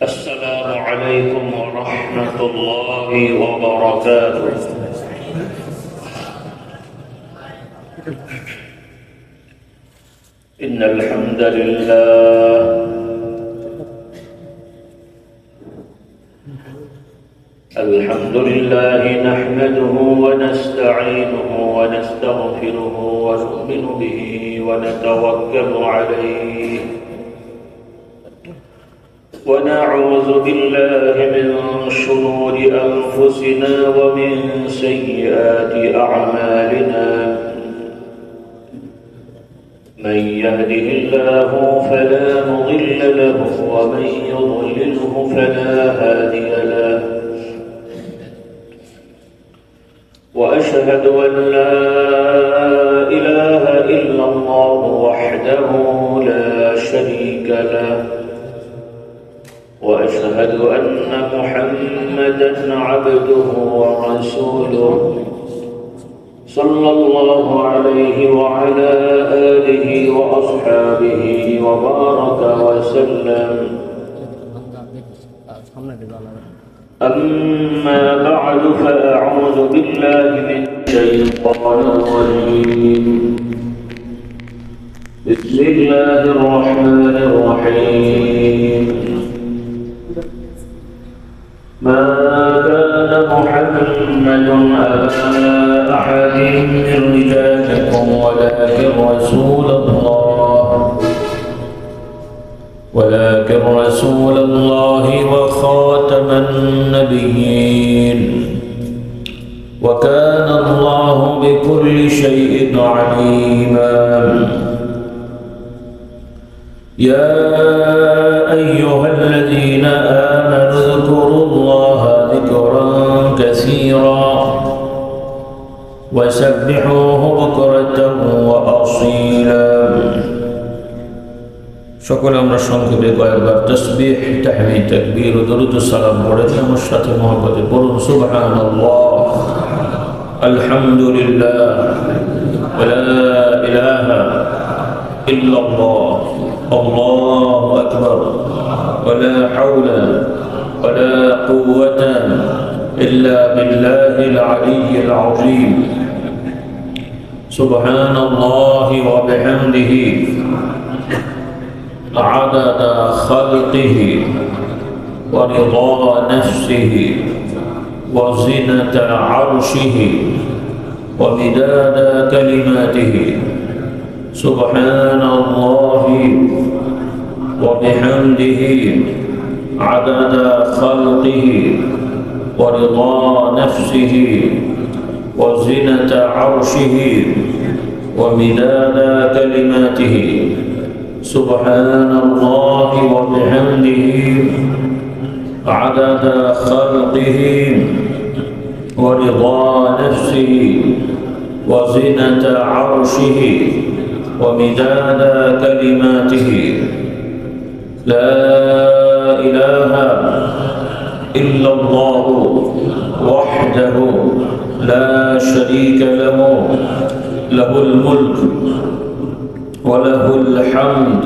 السلام عليكم ورحمة الله وبركاته. إن الحمد لله نحمده ونستعينه ونستغفره ونؤمن به ونتوكل عليه ونعوذ بالله من شرور أنفسنا ومن سيئات أعمالنا. من يهده الله فلا مضل له ومن يضلله فلا هادي له. وأشهد أن لا إله إلا الله وحده لا شريك له. وأشهد أن محمدًا عبده ورسوله صلى الله عليه وعلى آله وأصحابه وبارك وسلم. أما بعد فأعوذ بالله من الشيطان الرجيم. بسم الله الرحمن الرحيم. ما كان محمد أبا أحد من رجالكم ولكن رسول الله وخاتم النبيين وكان الله بكل شيء عليما. يا أيها الذين آمنوا اذكروا الله ذكرا كثيرا وسبحوه بكرة وأصيلا. সকলে আমরা সংক্ষেপে কয়েকবার তাসবিহ, তাহমিদ, তাকবীর ও দরুদ ও সালাম পড়ে আমার সাথে মহব্বতে পড়ুন সুবহানাল্লাহ, আলহামদুলিল্লাহ, ওয়া লা ইলাহা ইল্লাল্লাহ, আল্লাহু আকবার, ওয়া লা হাওলা ওয়া লা কুওয়াতা ইল্লা বিল্লাহিল আলিয়্যিল আযীম। সুবহানাল্লাহি ওয়া বিহামদিহি عدد خلقه ورضا نفسه وزنة عرشه ومداد كلماته. سبحان الله وبحمده عدد خلقه ورضا نفسه وزنة عرشه ومداد كلماته. سبحان الله وبحمده عدد خلقه ورضا نفسه وزنة عرشه ومداد كلماته. لا إله إلا الله وحده لا شريك له، له الملك وله الحمد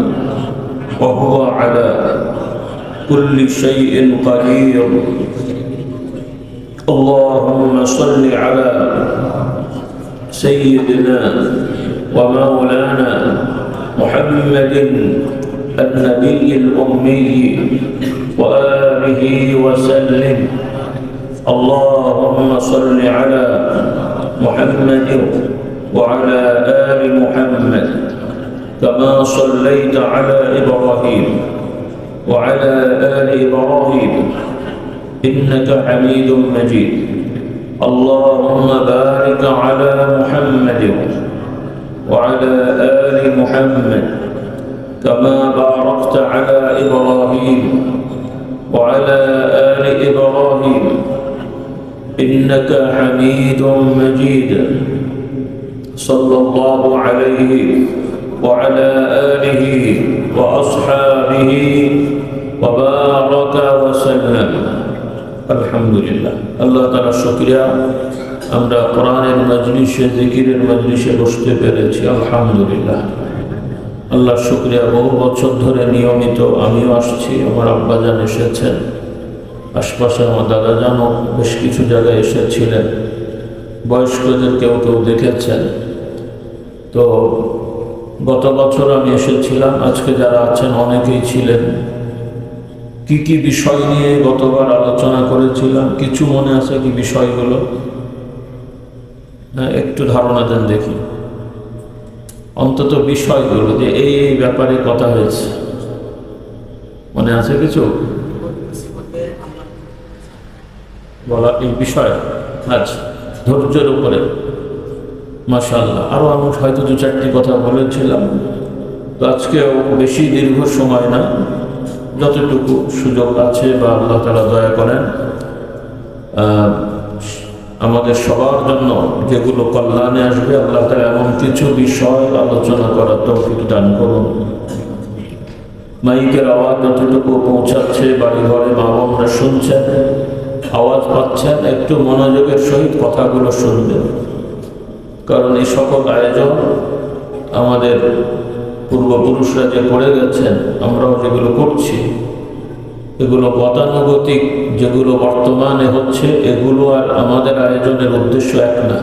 وهو على كل شيء قدير. اللهم صل على سيدنا ومولانا محمد النبي الأمي وآله وسلم. اللهم صل على محمد وعلى آل محمد كما صليت على إبراهيم وعلى آل إبراهيم إنك حميد مجيد. اللهم بارك على محمد وعلى آل محمد كما باركت على إبراهيم وعلى آل إبراهيم إنك حميد مجيد. صلى الله عليه وعلى آله وأصحابه وبارك وسلم. আলহামদুলিল্লাহ। আল্লাহ তাআলার শুকরিয়া, আমরা কোরআনের মজলিসে, জিকিরের মজলিসে বসতে পেরেছি, আলহামদুলিল্লাহ। আল্লাহর শুকরিয়া, বহু বছর ধরে নিয়মিত আমিও আসছি, আমার আব্বাজান এসেছেন, আশপাশে আমার দাদাজানও বেশ কিছু জায়গায় এসেছিলেন, বয়স্কদের কেউ কেউ দেখেছেন। তো গত বছর আমি এসেছিলাম, আজকে যারা আছেন অনেকেই ছিলেন। কি কি বিষয় নিয়ে গতবার আলোচনা করেছিলাম, কিছু মনে আছে কি বিষয়গুলো? হ্যাঁ, একটু ধারণা দেন দেখি, অন্তত বিষয়গুলো যে এই এই ব্যাপারে কথা হয়েছে, মনে আছে কিছু বলা এই বিষয়? আচ্ছা, ধৈর্যের উপরে মাশাআল্লাহ আরও আমি হয়তো দু চারটি কথা বলেছিলাম। তো আজকেও বেশি দীর্ঘ সময় না, যতটুকু সুযোগ আছে বা আল্লাহ তাআলা দয়া করেন আমাদের সবার জন্য যেগুলো কল্যাণে আসবে, আল্লাহ তাআলা এমন কিছু বিষয় আলোচনা করার তৌফিক দান করুন। মাইকের আওয়াজ যতটুকু পৌঁছাচ্ছে, বাড়ি ঘরে মা বোনরা শুনছেন, আওয়াজ পাচ্ছেন, একটু মনোযোগের সহিত কথাগুলো শুনবেন, কারণ এই সকল আয়োজন আমাদের পূর্বপুরুষরা যে করে গেছেন, আমরাও যেগুলো করছি, এগুলো গতানুগতিক যেগুলো বর্তমানে হচ্ছে, এগুলো আর আমাদের আয়োজনের উদ্দেশ্য এক না।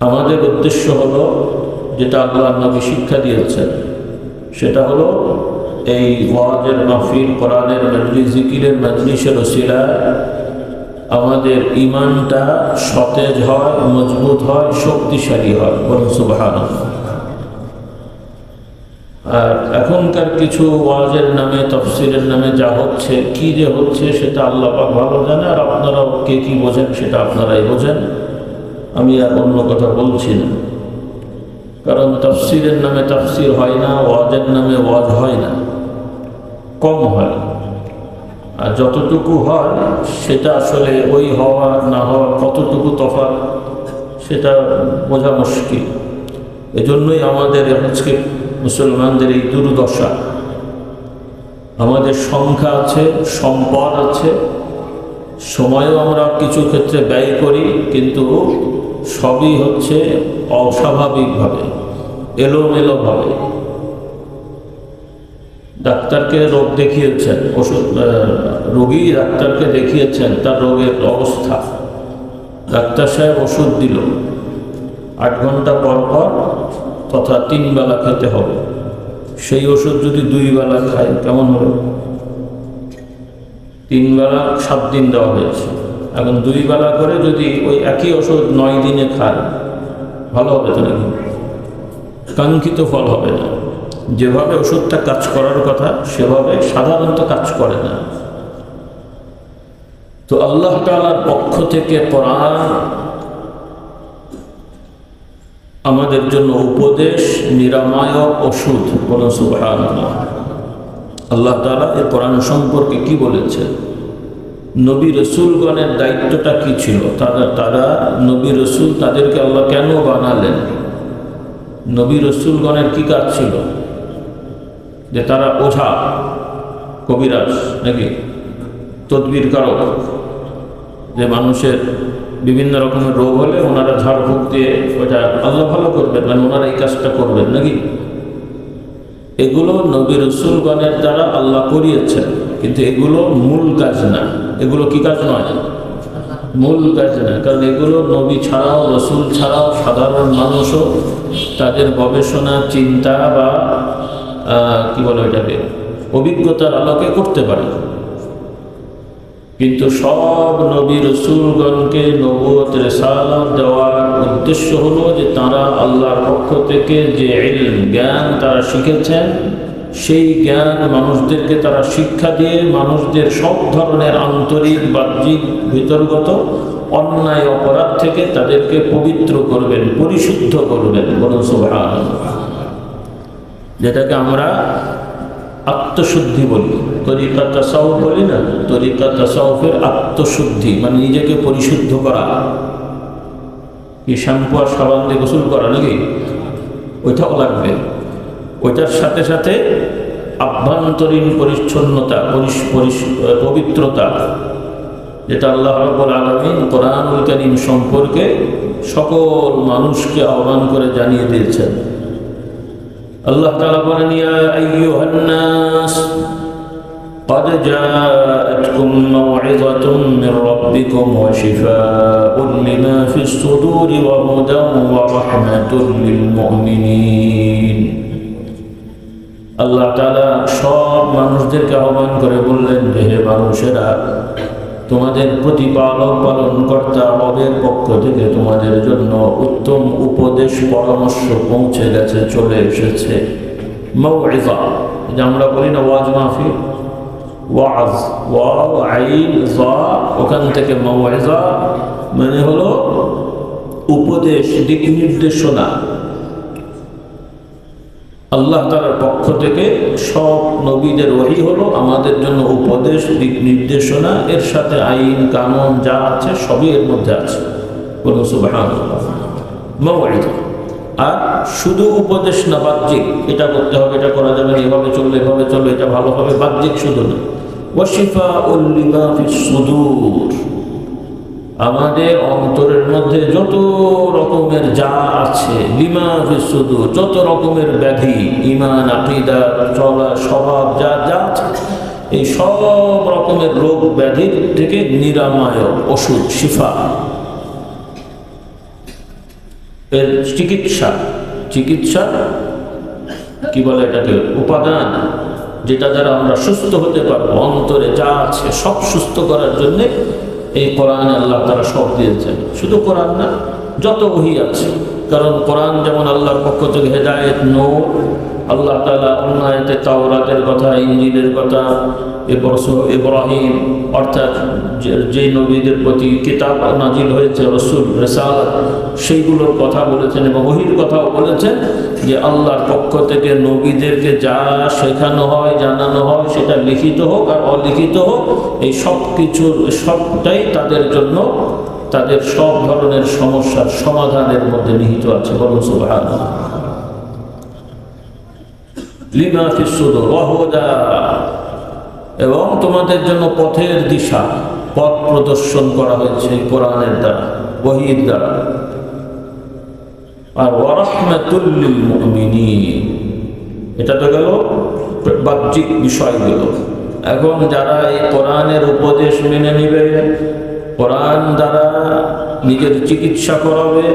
আমাদের উদ্দেশ্য হলো যেটা আল্লাহর নবী শিক্ষা দিয়েছেন, সেটা হলো এই ওয়াজের মাহফিল, কোরআনের মজলিস, জিকিরের মজলিসের ওসিলায় আমাদের ঈমানটা সতেজ হয়, মজবুত হয়, শক্তিশালী হয়। বলুন সুবহানাল্লাহ। আর এখনকার কিছু ওয়াজের নামে, তাফসীরের নামে যা হচ্ছে, কি যে হচ্ছে সেটা আল্লাহ পাক ভালো জানে, আর আপনারাও কে কি বোঝেন সেটা আপনারাই বোঝেন, আমি আর অন্য কথা বলছি না। কারণ তাফসীরের নামে তাফসীর হয় না, ওয়াজের নামে ওয়াজ হয় না, কম হয়। আর যতটুকু হয় সেটা আসলে ওই হওয়া না হওয়া কতটুকু তফাৎ সেটা বোঝা মুশকিল। এজন্যই আমাদের আজকে মুসলমানদের এই দুর্দশা। আমাদের সংখ্যা আছে, সম্পদ আছে, সময়ও আমরা কিছু ক্ষেত্রে ব্যয় করি, কিন্তু সবই হচ্ছে অস্বাভাবিকভাবে, এলোমেলোভাবে। ডাক্তারকে রোগ দেখিয়েছেন, ওষুধ রোগী ডাক্তারকে দেখিয়েছেন তার রোগের অবস্থা, ডাক্তার সাহেব ওষুধ দিল, 8 ঘন্টা পর পর তথা 3 বেলা খেতে হবে। সেই ওষুধ যদি 2 বেলা খায় কেমন হবে? 3 বেলা 7 দিন দেওয়া হয়েছে, এখন 2 বেলা করে যদি ওই একই ওষুধ 9 দিনে খায়, ভালো হবে তো নাকি? কাঙ্ক্ষিত ফল হবে না। যেভাবে ওষুধটা কাজ করার কথা সেভাবে সাধারণত কাজ করে না। তো আল্লাহ তাআলার পক্ষ থেকে কোরআন আমাদের জন্য উপদেশ, নিরাময়ক ওষুধ। বলুন সুবহানাল্লাহ। আল্লাহ তাআলা এই কোরআন সম্পর্কে কি বলেছেন, নবী রসুলগণের দায়িত্বটা কি ছিল, তারা নবী রসুল, তাদেরকে আল্লাহ কেন বানালেন? নবী রসুলগণের কি কাজ ছিল? যে তারা ওঝা, কবিরাজ নাকি তদবির কারক, যে মানুষের বিভিন্ন রকমের রোগ হলে ওনারা ঝাড়ফুঁক দিয়ে ওটা আল্লাহ ভালো করবেন, মানে ওনারা এই কাজটা করবেন নাকি? এগুলো নবী রসুলগণের দ্বারা আল্লাহ করিয়েছেন, কিন্তু এগুলো মূল কাজ না। এগুলো কি কাজ নয়? মূল কাজ না। কারণ এগুলো নবী ছাড়াও, রসুল ছাড়াও সাধারণ মানুষও তাদের গবেষণা, চিন্তা বা কি বলে ওইটাকে, অভিজ্ঞতার আলোকে করতে পারে। কিন্তু সব নবী রসুলগণকে নবুয়ত, রিসালাত দেওয়ার উদ্দেশ্য হলো যে তারা আল্লাহর পক্ষ থেকে যে ইলম, জ্ঞান তারা শিখেছেন, সেই জ্ঞান মানুষদেরকে তারা শিক্ষা দিয়ে মানুষদের সব ধরনের আন্তরিক, বাহ্যিক, ভিতরগত অন্যায়, অপরাধ থেকে তাদেরকে পবিত্র করবেন, পরিশুদ্ধ করবেন। বলুন সুবহানাল্লাহ। যেটাকে আমরা আত্মশুদ্ধি বলি, তরিকা তাসাউফ বলি না, তরিকা তাসাউফের আত্মশুদ্ধি মানে নিজেকে পরিশুদ্ধ করা। কি শ্যাম্পু আর সাবান দিয়ে গোসল করা নাকি? ওইটাও লাগবে। ওইটার সাথে সাথে আভ্যন্তরীণ পরিচ্ছন্নতা, পবিত্রতা, যেটা আল্লাহ রাব্বুল আলামিন কোরআনুল কারীম সম্পর্কে সকল মানুষকে আহ্বান করে জানিয়ে দিয়েছেন। আল্লাহ তাআলা বলেন, ইয়া আইয়ুহান নাস قد جاءتكم موعظة من ربكم وشفاء لما في الصدور وهدى ورحمة للمؤمنين। আল্লাহ তাআলা সব মানুষদেরকে আহ্বান করে বললেন, হে মানুষেরা, তোমাদের প্রতিপালক পালনকর্তা রবের পক্ষ থেকে তোমাদের জন্য উত্তম উপদেশ পরামর্শ পৌঁছে গেছে, চলে এসেছে। মাউইযা, যে আমরা বলি না ওয়াজ মাহফিল, ওয়াজ, ওয়াও আইন যা, ওখান থেকে মাউইযা মানে হলো উপদেশ, দিক নির্দেশনা। আল্লাহ তাআলার পক্ষ থেকে সব নবীদের ওহী হলো আমাদের জন্য উপদেশ, দিক নির্দেশনা, এর সাথে আইন কানুন যা আছে সবই এর মধ্যে আছে। বলুন সুবহানাল্লাহ। মাউইযা, আর শুধু উপদেশ না, বাহ্যিক, এটা করতে হবে, এটা করা যাবে না, এভাবে চললে এভাবে চললে এটা ভালো হবে, বাহ্যিক শুধু না। ওয়াশিফাউল লিমা ফিস সুদূর, আমাদের অন্তরের মধ্যে যত রকমের যা আছে, লিমা ফিস সুদূর, যত রকমের ব্যাধি, ঈমান, আকীদা, চলা, স্বভাব যা যা আছে, এই সব রকমের রোগ ব্যাধির থেকে নিরাময় ওষুধ, শিফা, এর চিকিৎসা, চিকিৎসা কি বলে এটাকে, উপাদান, যেটা দ্বারা আমরা সুস্থ হতে পারবো, অন্তরে যা আছে সব সুস্থ করার জন্য এই কোরআনে আল্লাহ তাআলা সব দিয়েছেন। শুধু কোরআন না, যত ওহী আছে, কারণ কোরআন যেমন আল্লাহর পক্ষ থেকে হেদায়েত, নূর, আল্লাহ তাআলা অন্য আয়াতে তাওরাতের কথা, ইনজিলের কথা, এরপর ইব্রাহিম, অর্থাৎ যে নবীদের প্রতি কিতাব নাজিল হয়েছে, রাসূল, রিসালাত, সেইগুলোর কথা বলেছেন এবং ওহীর কথাও বলেছেন, যে আল্লাহর পক্ষ থেকে নবীদেরকে যা শেখানো হয়, জানানো হয়, সেটা লিখিত হোক আর অলিখিত হোক, এই সব কিছুর সবটাই তাদের জন্য, তাদের সব ধরনের সমস্যার সমাধানের মধ্যে নিহিত আছে। বলুন সুবহানাল্লাহ। লিমা ফিস সুদূর ওয়া হুদা, এবং তোমাদের জন্য পথের দিশা, পথ প্রদর্শন করা হয়েছে কোরআনের দ্বারা, ওহীর দ্বারা। আর ওয়া রাহমাতুল লিল মুমিনিন, এটা তো গেল বাহ্যিক বিষয়গুলো। এখন যারা এই কোরআনের উপদেশ মেনে নিবে, কোরআন দ্বারা নিজের চিকিৎসা করাবে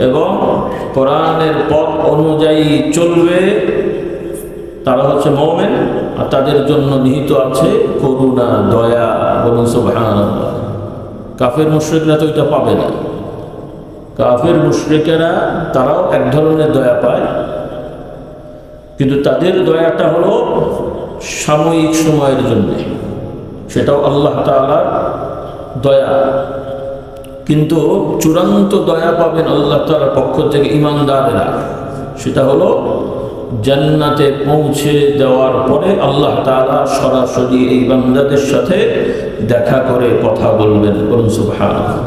এবং কোরআনের পথ অনুযায়ী চলবে, তারা হচ্ছে মুমিন, আর তাদের জন্য নিহিত আছে করুণা, দয়া। বলুন সুবহানাল্লাহ। কাফের মুশরিকরা তো এটা পাবে না। কাফের মুশরিকেরা তারাও এক ধরনের দয়া পায়, কিন্তু তাদের দয়াটা হলো সাময়িক সময়ের জন্য, সেটাও আল্লাহ তাআলার দয়া। কিন্তু চূড়ান্ত দয়া পাবেন আল্লাহ তাআলার পক্ষ থেকে ঈমানদারেরা, সেটা হলো জান্নাতে পৌঁছে দেওয়ার পরে আল্লাহ তাআলা সরাসরি এই বান্দাদের সাথে দেখা করে কথা বলবেন। বলুন সুবহানাল্লাহ।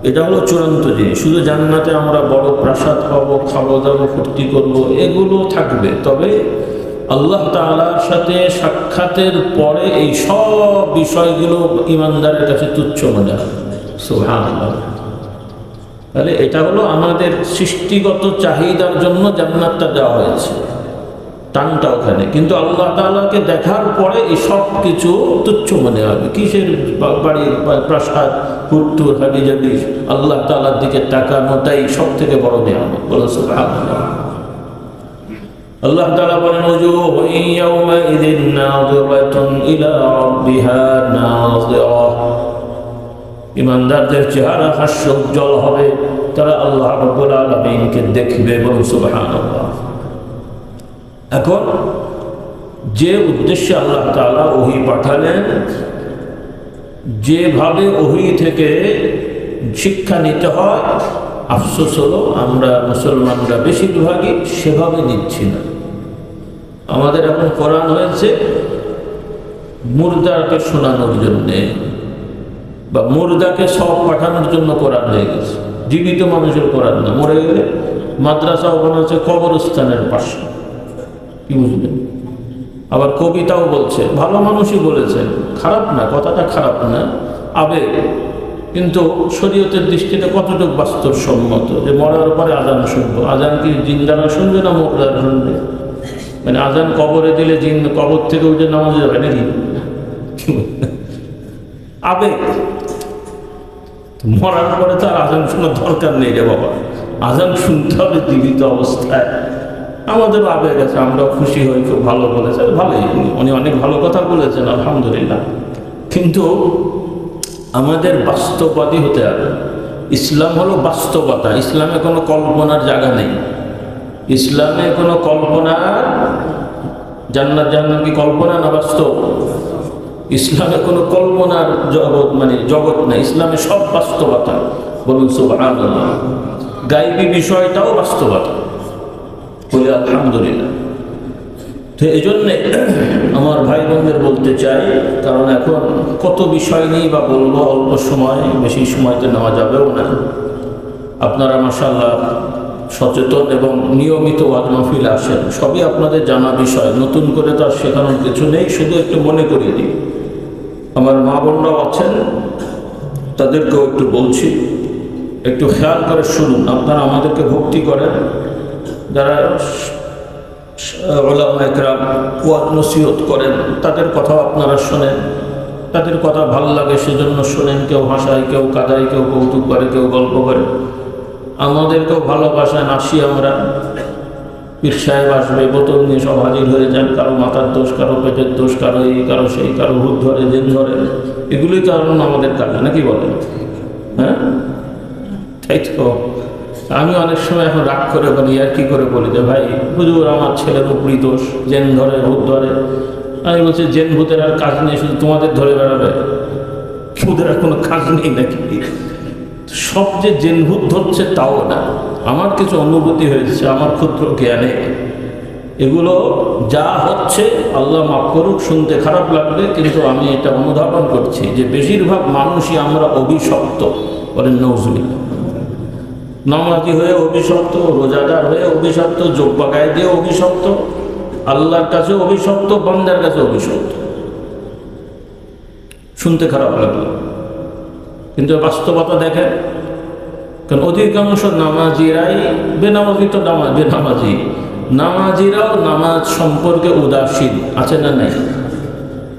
এটা হলো চূড়ান্ত জিনিস। শুধু জান্নাতে আমরা বড় প্রাসাদ পাবো, খাবো দাবো, ফুর্তি করবো, এগুলো থাকবে, তবে আল্লাহ তাআলার সাথে সাক্ষাতের পরে এই সব বিষয়গুলো ঈমানদারের কাছে তুচ্ছ মনে হয়। সুবহানাল্লাহ। তাহলে এটা হলো আমাদের সৃষ্টিগত চাহিদার জন্য জান্নাতটা দেওয়া হয়েছে, টানটা ওখানে, কিন্তু আল্লাহ তাআলাকে দেখার পরে এই সব কিছু তুচ্ছ মনে হবে। কিসের বাড়ি, প্রাসাদ, পুত্তুর, হাবিজাবি, আল্লাহ তাআলার দিকে তাকানোটাই সব থেকে বড় নিয়ামত। বলো সুবহানাল্লাহ। আল্লাহ তাআলা বলেন, ওয়াজুহু ইয়াওমাইযিন নাযিরাতুন ইলা রাব্বিহা নাযিরা, ঈমানদারদের চেহারা হাস্যোজ্জ্বল হবে, তারা আল্লাহ রাব্বুল আলামিনকে দেখবে। বলুন সুবহানাল্লাহ। এখন যে উদ্দেশ্যে আল্লাহ তাআলা ওহী পাঠালেন, যেভাবে ওহী থেকে শিক্ষা নিতে হয়, আফসোস হলো আমরা মুসলমানরা বেশিরভাগই সেভাবে নিচ্ছি না। আমাদের এখন কোরআন হয়েছে মুর্দাকে শোনানোর জন্যে, বা মুর্দাকে সব পাঠানোর জন্য কোরআন হয়ে গেছে। জীবিত মানুষের কোরআন না, মরে গেলে মাদ্রাসাও বানাচ্ছে কবরস্থানের পাশে। কি বুঝলেন? আবার কবিতাও বলছে, ভালো মানুষই বলেছেন, খারাপ না, কথাটা খারাপ না, আবেগ। কিন্তু শরীয়তের দৃষ্টিতে কতটুকু বাস্তবসম্মত যে মরার পরে আজান শুনবো? আজান কি জিন্দারা শুনবে না মোরদারা শুনবে? মানে আজান কবরে দিলে জিন কবর থেকে উঠে নামাজ যাবে নাকি? আবেগ। মরার পরে তো আর আজান শোনার দরকার নেই রে বাবা, আজান শুনতে হবে জীবিত অবস্থায়। আমাদের আবেগ আছে, আমরাও খুশি হই, খুব ভালো বলেছেন, ভালোই, উনি অনেক ভালো কথা বলেছেন আলহামদুলিল্লাহ। কিন্তু আমাদের বাস্তববাদী হতে হবে। ইসলাম হলো বাস্তবতা, ইসলামে কোনো কল্পনার জায়গা নেই। ইসলামে কোনো কল্পনার, জান্নাত জাহান্নাম কি কল্পনা না বাস্তব? ইসলামে কোনো কল্পনার জগৎ মানে জগৎ নেই, ইসলামে সব বাস্তবতা। বলুন সুবহানাল্লাহ। গায়বী বিষয়টাও বাস্তবতা, বলি আলহামদুলিল্লাহ। তো এই জন্যে আমার ভাই বোনদের বলতে চাই, কারণ এখন কত বিষয় নিয়ে বা বলবো, অল্প সময়, বেশি সময়তে নেওয়া যাবেও না। আপনারা মাশাআল্লাহ সচেতন এবং নিয়মিত ওয়াজ মাহফিল আসেন, সবই আপনাদের জানা বিষয়, নতুন করে তো আর শেখানোর কিছু নেই, শুধু একটু মনে করিয়ে দিই। আমার মা বোনরাও আছেন, তাদেরকেও একটু বলছি, একটু খেয়াল করে শুনুন। আপনারা আমাদেরকে ভক্তি করেন, যারা উলামা ইকরাম ওয়াজ নসিহত করেন, তাদের কথাও আপনারা শোনেন, তাদের কথা ভালো লাগে সেজন্য শোনেন। কেউ হাসায়, কেউ কাঁদায়, কেউ কৌতুক করে, কেউ গল্প করে। আমাদেরকেও ভালোবাসায় আসি আমরা। পীর সাহেব আসবে, বোতল নিয়ে সব হাজির হয়ে যান, কারো মাথার দোষ, কারো পেটের দোষ, কারো এই, কারো সেই, কারো ভূত ধরে, জেন ধরে। এগুলোই তো আমাদের কাজ, নাকি বলেন? হ্যাঁ, তাই তো। আমি অনেক সময় এখন রাগ করে বলি, আর কি করে বলি যে ভাই হুজুর আমার ছেলের উপরই দোষ, জেন ধরে, ভূত ধরে। আমি বলছি জেন ভূতের আর কাজ নেই, শুধু তোমাদের ধরে বেড়াবে, ওদের আর কোনো কাজ নেই নাকি? সব যে জেন ভূত ধরছে তাও না, আমার কিছু অনুভূতি হয়েছে আমার ক্ষুদ্র জ্ঞানে। এগুলো যা হচ্ছে আল্লাহ মাফ করুক, শুনতে খারাপ লাগবে, কিন্তু আমি এটা অনুধাবন করছি যে বেশিরভাগ মানুষই আমরা অভিশপ্ত। বলেন নাউজুবিল্লাহ। নামাজি হয়ে অভিশপ্ত, রোজাদার হয়ে অভিশপ্ত, জোব্বা গায়ে দিয়ে অভিশপ্ত, আল্লাহর কাছে অভিশপ্ত, বান্দার কাছে অভিশপ্ত। শুনতে খারাপ লাগলো, কিন্তু বাস্তবতা দেখেন। কারণ অধিকাংশ নামাজিরাই বেনামাজি, তো বেনামাজি নামাজিরাও নামাজ সম্পর্কে উদাসীন আছে না নাই?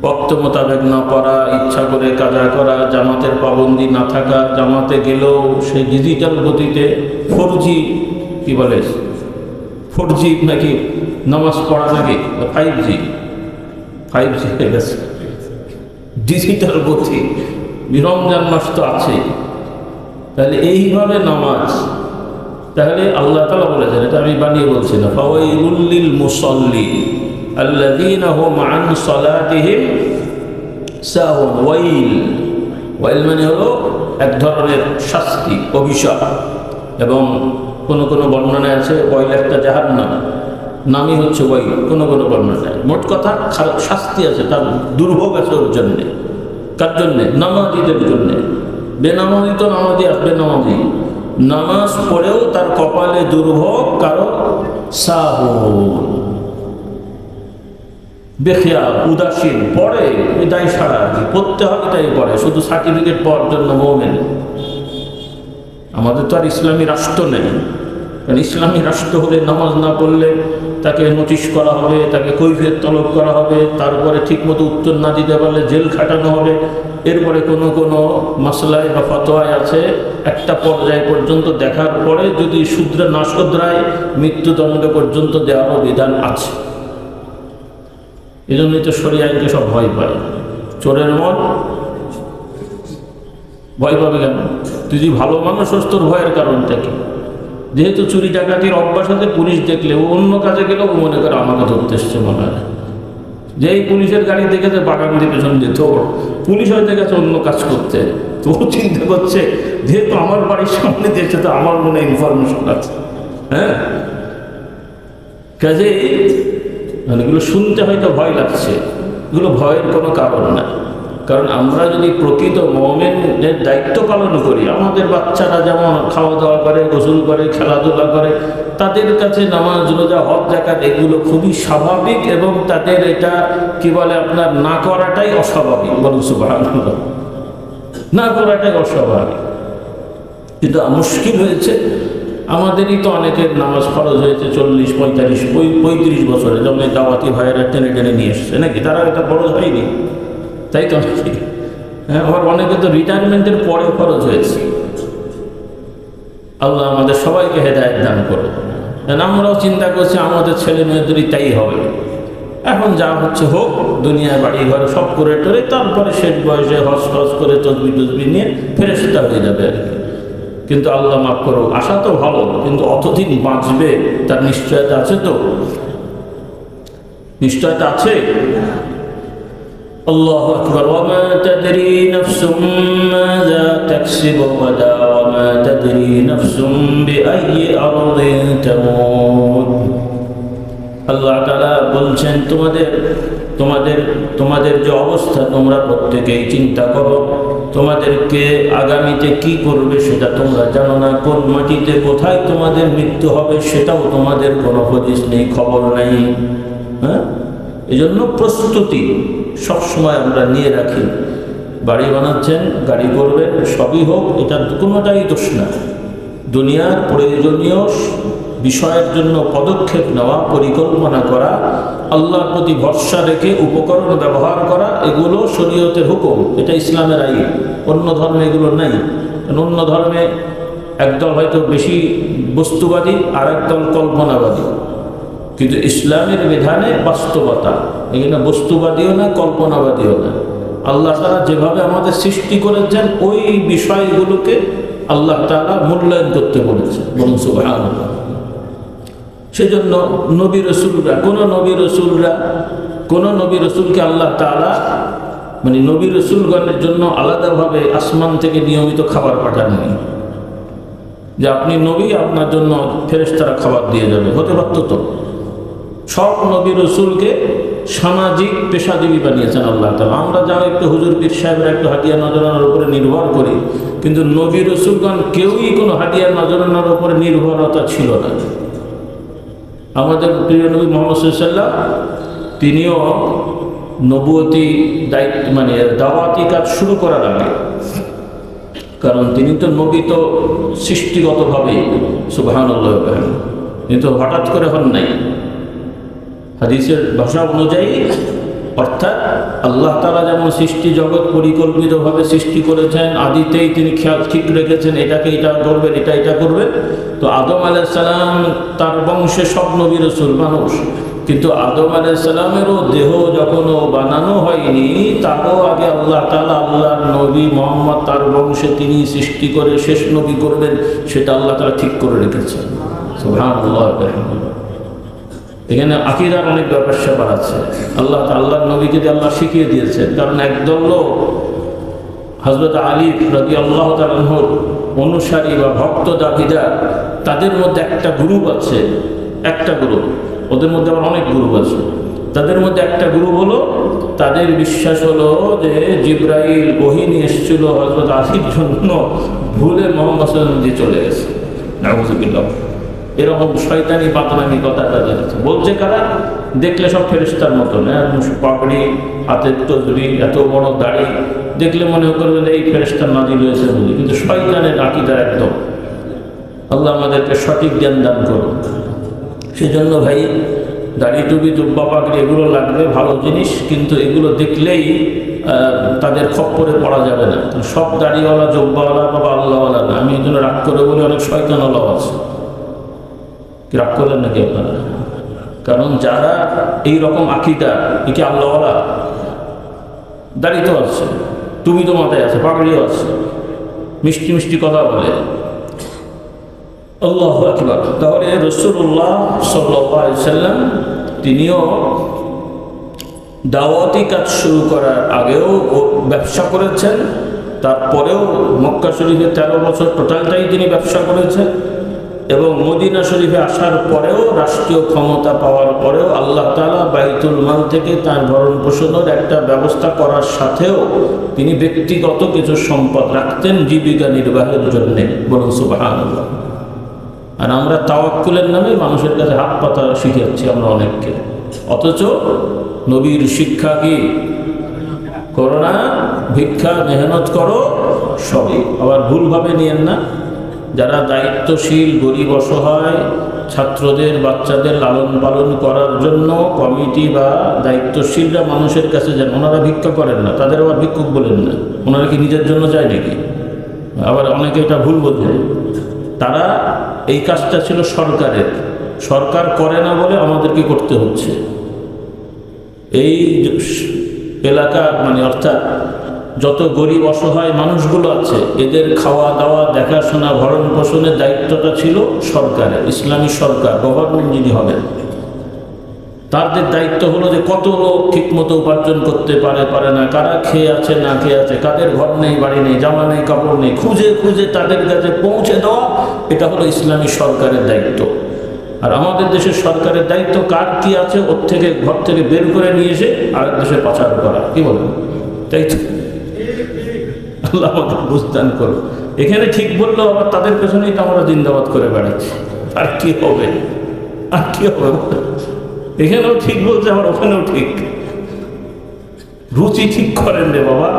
ওয়াক্ত মোতাবেক না পড়া, ইচ্ছা করে কাজা করা, জামাতের পাবন্দি না থাকা, জামাতে গেলেও সেই ডিজিটাল গতিতে 4G কি বলে, 4G নাকি নামাজ পড়া, নাকি 5G হয়ে গেছে, ডিজিটাল গতি। রমজান মাস তো আছে, তাহলে এইভাবে নামাজ, তাহলে আল্লাহ তাআলা বলেছেন, এটা আমি বানিয়ে বলছি না, ফাওয়াইলুল লিল মুসাল্লিন আল্লাযীনা হুম আন সালাতিহিম সাহুন। ওয়াইল মানে হলো এক ধরনের শাস্তি, অভিশাপ। এবং কোনো কোনো বর্ণনায় আছে ওয়াইল একটা জাহান্নাম, নামই হচ্ছে ওয়াইল কোনো কোনো বর্ণনায়। মোট কথা শাস্তি আছে, তার দুর্ভোগ আছে ওর জন্যে। কার জন্যে? নামাজিদের জন্যে। বেনামাজি তো নামাজি আসবে, নামাজি নামাজ পড়েও তার কপালে দুর্ভোগ, কারো সাহুন, বেখিয়া, উদাসীন, পড়ে এটাই সারা, পড়তে হবে তাই পড়ে, শুধু সার্টিফিকেট পাওয়ার জন্য মুমিন। আমাদের তো আর ইসলামী রাষ্ট্র নেই, কারণ ইসলামী রাষ্ট্র হলে নামাজ না পড়লে তাকে নোটিশ করা হবে, তাকে কৈফিয়ত তলব করা হবে, তারপরে ঠিকমতো উত্তর না দিতে পারলে জেল খাটানো হবে। এরপরে কোনো কোনো মাসলায় বা ফতোয়ায় আছে একটা পর্যায় পর্যন্ত দেখার পরে যদি শুধরে না শুধরায় মৃত্যুদণ্ড পর্যন্ত দেওয়ারও বিধান আছে। এই জন্যই তো শরীয়ত আইনকে সব ভয় পায়। চোরের মন ভয় পাবে কেন? তুই যদি ভালো মানুষ হোস, তোর ভয়ের কারণটা কি? যেহেতু চুরি ডাকাতির অভ্যাস আছে, পুলিশ দেখলে ও অন্য কাজে গেলেও মনে করে আমাকে ধরতে এসছে মনে হয়। যেই পুলিশের গাড়ি দেখেছে বাগান দিয়ে পেছন যেত, পুলিশ হয়তো গেছে অন্য কাজ করতে, তো ও চিন্তা করছে যেহেতু আমার বাড়ির সামনে দিয়েছে তো আমার মনে ইনফরমেশন আছে। হ্যাঁ, কাজে এগুলো শুনতে হয়তো ভয় লাগছে, এগুলো ভয়ের কোনো কারণ না। কারণ আমরা যদি প্রকৃত মুমিনের দায়িত্ব পালন করি, আমাদের বাচ্চারা যেমন খাওয়া দাওয়া করে, গোসল করে, খেলাধুলা করে, তাদের কাছে নামাজ, রোজা, হজ, যাকাত এগুলো খুবই স্বাভাবিক, এবং তাদের এটা কি বলে আপনার না করাটাই অস্বাভাবিক। বলুন সুবহানাল্লাহ। না করাটাই অস্বাভাবিক। কিন্তু মুশকিল হয়েছে আমাদেরই তো অনেকের নামাজ ফরজ হয়েছে 40, 45, 35 বছরে, যেমন এই দাওয়াতি ভাইয়েরা টেনে টেনে নিয়ে এসছে নাকি, তারা এটা ফরজ হয়নি, তাই তো নাকি? হ্যাঁ, আবার অনেকে তো রিটায়ারমেন্টের পরে ফরজ হয়েছে। আল্লাহ আমাদের সবাইকে হেদায়েত দান করো। আমরাও চিন্তা করছি আমাদের ছেলে মেয়েদেরই তাই হবে। এখন যা হচ্ছে হোক, দুনিয়ায় বাড়ি ঘরে সব করে টরে তারপরে শেষ বয়সে হজ টজ করে তসবি টসবি নিয়ে ফেরেশতা হয়ে যাবে আর কি। কিন্তু আল্লাহ মাফ করো, আশা তো ভালো, কিন্তু অতদিন বাঁচবে তার নিশ্চয়তা আছে তো? নিশ্চয়তা আছে? আল্লাহু আকবার। ওয়ামা তাদরি নাফসুম মাযা তাকসিবু গাদা ওয়ামা তাদরি নাফসুম বিআইয়ি আরদিন তামুত। আল্লাহ তাআলা বলছেন তোমাদের যে অবস্থা, তোমরা প্রত্যেকেই চিন্তা করো, তোমাদেরকে আগামীতে কি করবে সেটা তোমরা জানো না। কোন মাটিতে কোথায় তোমাদের মৃত্যু হবে সেটাও তোমাদের কোনো হদিস নেই, খবর নেই। হ্যাঁ, এই জন্য প্রস্তুতি সবসময় আমরা নিয়ে রাখি। বাড়ি বানাচ্ছেন, গাড়ি করবেন, সবই হোক, এটা কোনোটাই দোষ না। দুনিয়ার প্রয়োজনীয় বিষয়ের জন্য পদক্ষেপ নেওয়া, পরিকল্পনা করা, আল্লাহর প্রতি ভরসা রেখে উপকরণ ব্যবহার করা, এগুলো শরীয়তের হুকুম, এটা ইসলামের আইন। অন্য ধর্মে এগুলো নাই। অন্য ধর্মে একদল হয়তো বেশি বস্তুবাদী, আর একদল কল্পনাবাদী, কিন্তু ইসলামের বিধানে বাস্তবতা। এখানে বস্তুবাদীও না, কল্পনাবাদীও না। আল্লাহ তাআলা যেভাবে আমাদের সৃষ্টি করেছেন ওই বিষয়গুলোকে আল্লাহ তাআলা মূল্যায়ন করতে বলেছেন, বলুন সুবহানাল্লাহ। সেজন্য নবী রসুলরা, কোন নবী রসুলকে আল্লাহ তাআলা মানে নবী রসুলগণের জন্য আলাদাভাবে আসমান থেকে নিয়মিত খাবার পাঠাননি যে আপনি নবী, আপনার জন্য ফেরেশতারা খাবার দিয়ে যাবে। হতে পারত তো? সব নবী রসুলকে সামাজিক পেশাজীবী বানিয়েছেন আল্লাহ তাআলা। আমরা যাও একটু হুজুর পীর সাহেবরা একটু হাদিয়া নজরানার উপরে নির্ভর করি, কিন্তু নবী রসুলগণ কেউই কোনো হাদিয়া নজরানার উপরে নির্ভরতা ছিল না। আমাদের প্রিয় নবী মুহাম্মদ সাল্লাল্লাহু আলাইহি ওয়াসাল্লাম, তিনিও নবুয়তি দায়িত্ব মানে দাওয়াতি কাজ শুরু করার আগে, কারণ তিনি তো নবী তো সৃষ্টিগতভাবেই, সুবহানাল্লাহ, কিন্তু হঠাৎ করে হন নাই। হাদিসের ভাষা অনুযায়ী, অর্থাৎ আল্লাহ তাআলা যেমন সৃষ্টি জগৎ পরিকল্পিতভাবে সৃষ্টি করেছেন, আদিতেই তিনি খেয়াল ঠিক রেখেছেন এটাকে এটা করবেন, এটা করবেন। তো আদম আলাইহিস সালাম, তার বংশে সব নবী রাসূল মানুষ, কিন্তু আদম আলাইহিস সালামেরও দেহ যখনও বানানো হয়নি, তারও আগে আল্লাহ তাআলা আল্লাহর নবী মুহাম্মদ তার বংশে তিনি সৃষ্টি করে শেষ নবী করবেন, সেটা আল্লাহ তাআলা ঠিক করে রেখেছেন। সুবহানাল্লাহ। এখানে আকীদার অনেক ব্যাপার স্যাপার আছে। আল্লাহর নবীকে আল্লাহ শিখিয়ে দিয়েছেন, কারণ একদল লোক হযরত আলী রাদিয়াল্লাহু তাআলা আনহুর অনুসারী বা ভক্ত দাবিদার, তাদের মধ্যে একটা গ্রুপ আছে, ওদের মধ্যে আবার অনেক গ্রুপ আছে। তাদের মধ্যে একটা গ্রুপ হলো, তাদের বিশ্বাস হলো যে জিবরাইল ওহী নিয়ে এসেছিল হযরত আলীর জন্য, ভুলে মুহাম্মদ সাল্লাল্লাহু আলাইহি ওয়াসাল্লাম দিয়ে চলে গেছে। নাউযুবিল্লাহ। এরকম শয়তানি বাতনামি কথা তাদের বলছে। কারা? দেখলে সব ফেরেশতার মতন, পাগড়ি, হাতের তসবিহ, এত বড় দাড়ি, দেখলে মনে করবেন এই ফেরেশতা নাজিল হয়েছে বলে, কিন্তু শয়তানের আকীদা একদম। আল্লাহ আমাদেরকে সঠিক জ্ঞান দান করুন। সেজন্য ভাই, দাড়ি টুপি জুব্বা পাগড়ি এগুলো লাগবে, ভালো জিনিস, কিন্তু এগুলো দেখলেই তাদের খপ্পরে পড়া যাবে না। সব দাড়িওয়ালা জুব্বাওয়ালা বাবা আল্লাহওয়ালা না। আমি এই জন্য রাগ করে বলি অনেক শয়তানওয়ালাও আছে। রাগ করলেন নাকি আপনারা? কারণ যারা এই রকম আকীদা, এ কি আল্লাহওয়ালা? দাড়ি তো আছে, টুপি তো মাথায় আছে, পাগড়িও আছে, মিষ্টি মিষ্টি কথা বলে। আল্লাহু আকবার। তাহলে রাসূলুল্লাহ সাল্লাল্লাহু আলাইহি ওয়াসাল্লাম তিনিও দাওয়াতি কাজ শুরু করার আগেও ব্যবসা করেছেন, তারপরেও মক্কা শরীফে 13 বছর টোটালটাই তিনি ব্যবসা করেছেন, এবং মদিনা শরীফে আসার পরেও, রাষ্ট্রীয় ক্ষমতা পাওয়ার পরেও আল্লাহ তাআলা বাইতুল মাল থেকে তার ভরণ পোষণের একটা ব্যবস্থা করার সাথেও তিনি ব্যক্তিগত কিছু সম্পদ রাখতেন জীবিকা নির্বাহের জন্যে। বলুন সুবহানাল্লাহ। আর আমরা তাওয়াক্কুলের নামে মানুষের কাছে হাত পাতা শিখাচ্ছি আমরা অনেককে, অথচ নবীর শিক্ষা কি? করো না, ভিক্ষা মেহনত করো, সবই। আবার ভুলভাবে নিয়েন না, যারা দায়িত্বশীল গরিব অসহায় ছাত্রদের বাচ্চাদের লালন পালন করার জন্য কমিটি বা দায়িত্বশীলরা মানুষের কাছে যান, ওনারা ভিক্ষা করেন না, তাদের আবার ভিক্ষুক বলেন না। ওনারা কি নিজের জন্য যায় নাকি? আবার অনেকে এটা ভুল বোঝে। তারা এই কাজটা ছিল সরকারের, সরকার করে না বলে আমাদেরকে করতে হচ্ছে। এই এলাকা মানে অর্থাৎ যত গরিব অসহায় মানুষগুলো আছে এদের খাওয়া দাওয়া দেখাশোনা ভরণ পোষণের দায়িত্বটা ছিল সরকারের, ইসলামী সরকার, গভর্নমেন্ট যিনি হবেন তাদের দায়িত্ব হলো যে কত লোক ঠিকমতো উপার্জন করতে পারে না, কারা খেয়ে আছে না খেয়ে আছে, কাদের ঘর নেই বাড়ি নেই জামা নেই কাপড় নেই, খুঁজে খুঁজে তাদের কাছে পৌঁছে দেওয়া, এটা হলো ইসলামী সরকারের দায়িত্ব। আর আমাদের দেশের সরকারের দায়িত্ব কার কি আছে ওর থেকে ঘর থেকে বের করে নিয়ে এসে আরেক দেশে পাচার করা। কি বলেন? তাই তো আল্লাহ আমাদের বুঝদান করো। এখানে ঠিক বললেও আবার তাদের পেছনেই তো আমরা জিন্দাবাদ করে বেড়াচ্ছি। আর কি হবে, আর কি হবে? এখানেও ঠিক বলছে, আবার ওখানেও ঠিক। রুচি ঠিক করেন রে বাবা।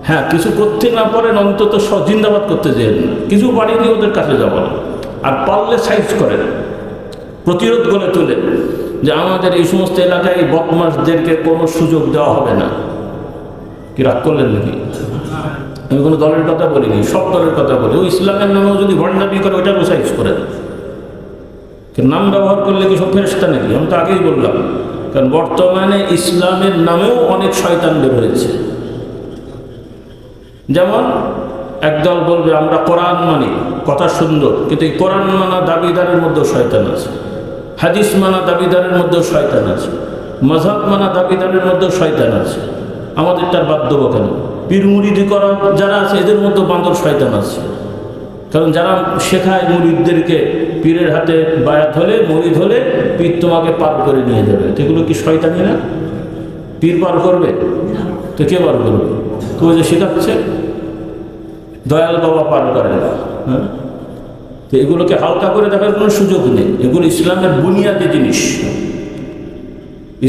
হ্যাঁ, কিছু করতে না পারেন অন্তত জিন্দাবাদ করতে যেন না, কিছু পারিনি ওদের কাছে যাব না। আর পারলে সাইজ করেন, প্রতিরোধ করে তুলে যে আমাদের এই সমস্ত এলাকায় বদমাশদেরকে কোনো সুযোগ দেওয়া হবে না। কি রাগ করলেন নাকি? আমি কোনো দলের কথা বলিনি, সব দলের কথা বলি। ওই ইসলামের নামেও যদি ভণ্ডামি করে ওইটারও সাইজ করেন। নাম ব্যবহার করলে কি সব ফেরেশতা নাকি? আমি তো আগেই বললাম, কারণ বর্তমানে ইসলামের নামেও অনেক শয়তান বের হয়েছে। যেমন একদল বলবে আমরা কোরআন মানি, কথা সুন্দর, কিন্তু এই কোরআন মানা দাবিদারের মধ্যেও শয়তান আছে, হাদিস মানা দাবিদারের মধ্যেও শয়তান আছে, মাযহাব মানা দাবিদারের মধ্যেও শয়তান আছে। আমাদের তার বাদ দেবো কেন? পীর মুরিদি করা যারা আছে এদের মধ্যে বান্দর শয়তান আছে। কারণ যারা শেখায় মুরিদদেরকে পীরের হাতে বায়াত হলে মুরিদ হলে পীর তোমাকে পার করে নিয়ে যাবে, এগুলো কি শয়তানি না? পীর পার করবে তো কে পার করবে? তো যে শেখাচ্ছে দয়াল বাবা পার করে না। হ্যাঁ, তো এগুলোকে হালকা করে দেখার কোনো সুযোগ নেই। এগুলো ইসলামের বুনিয়াদি জিনিস।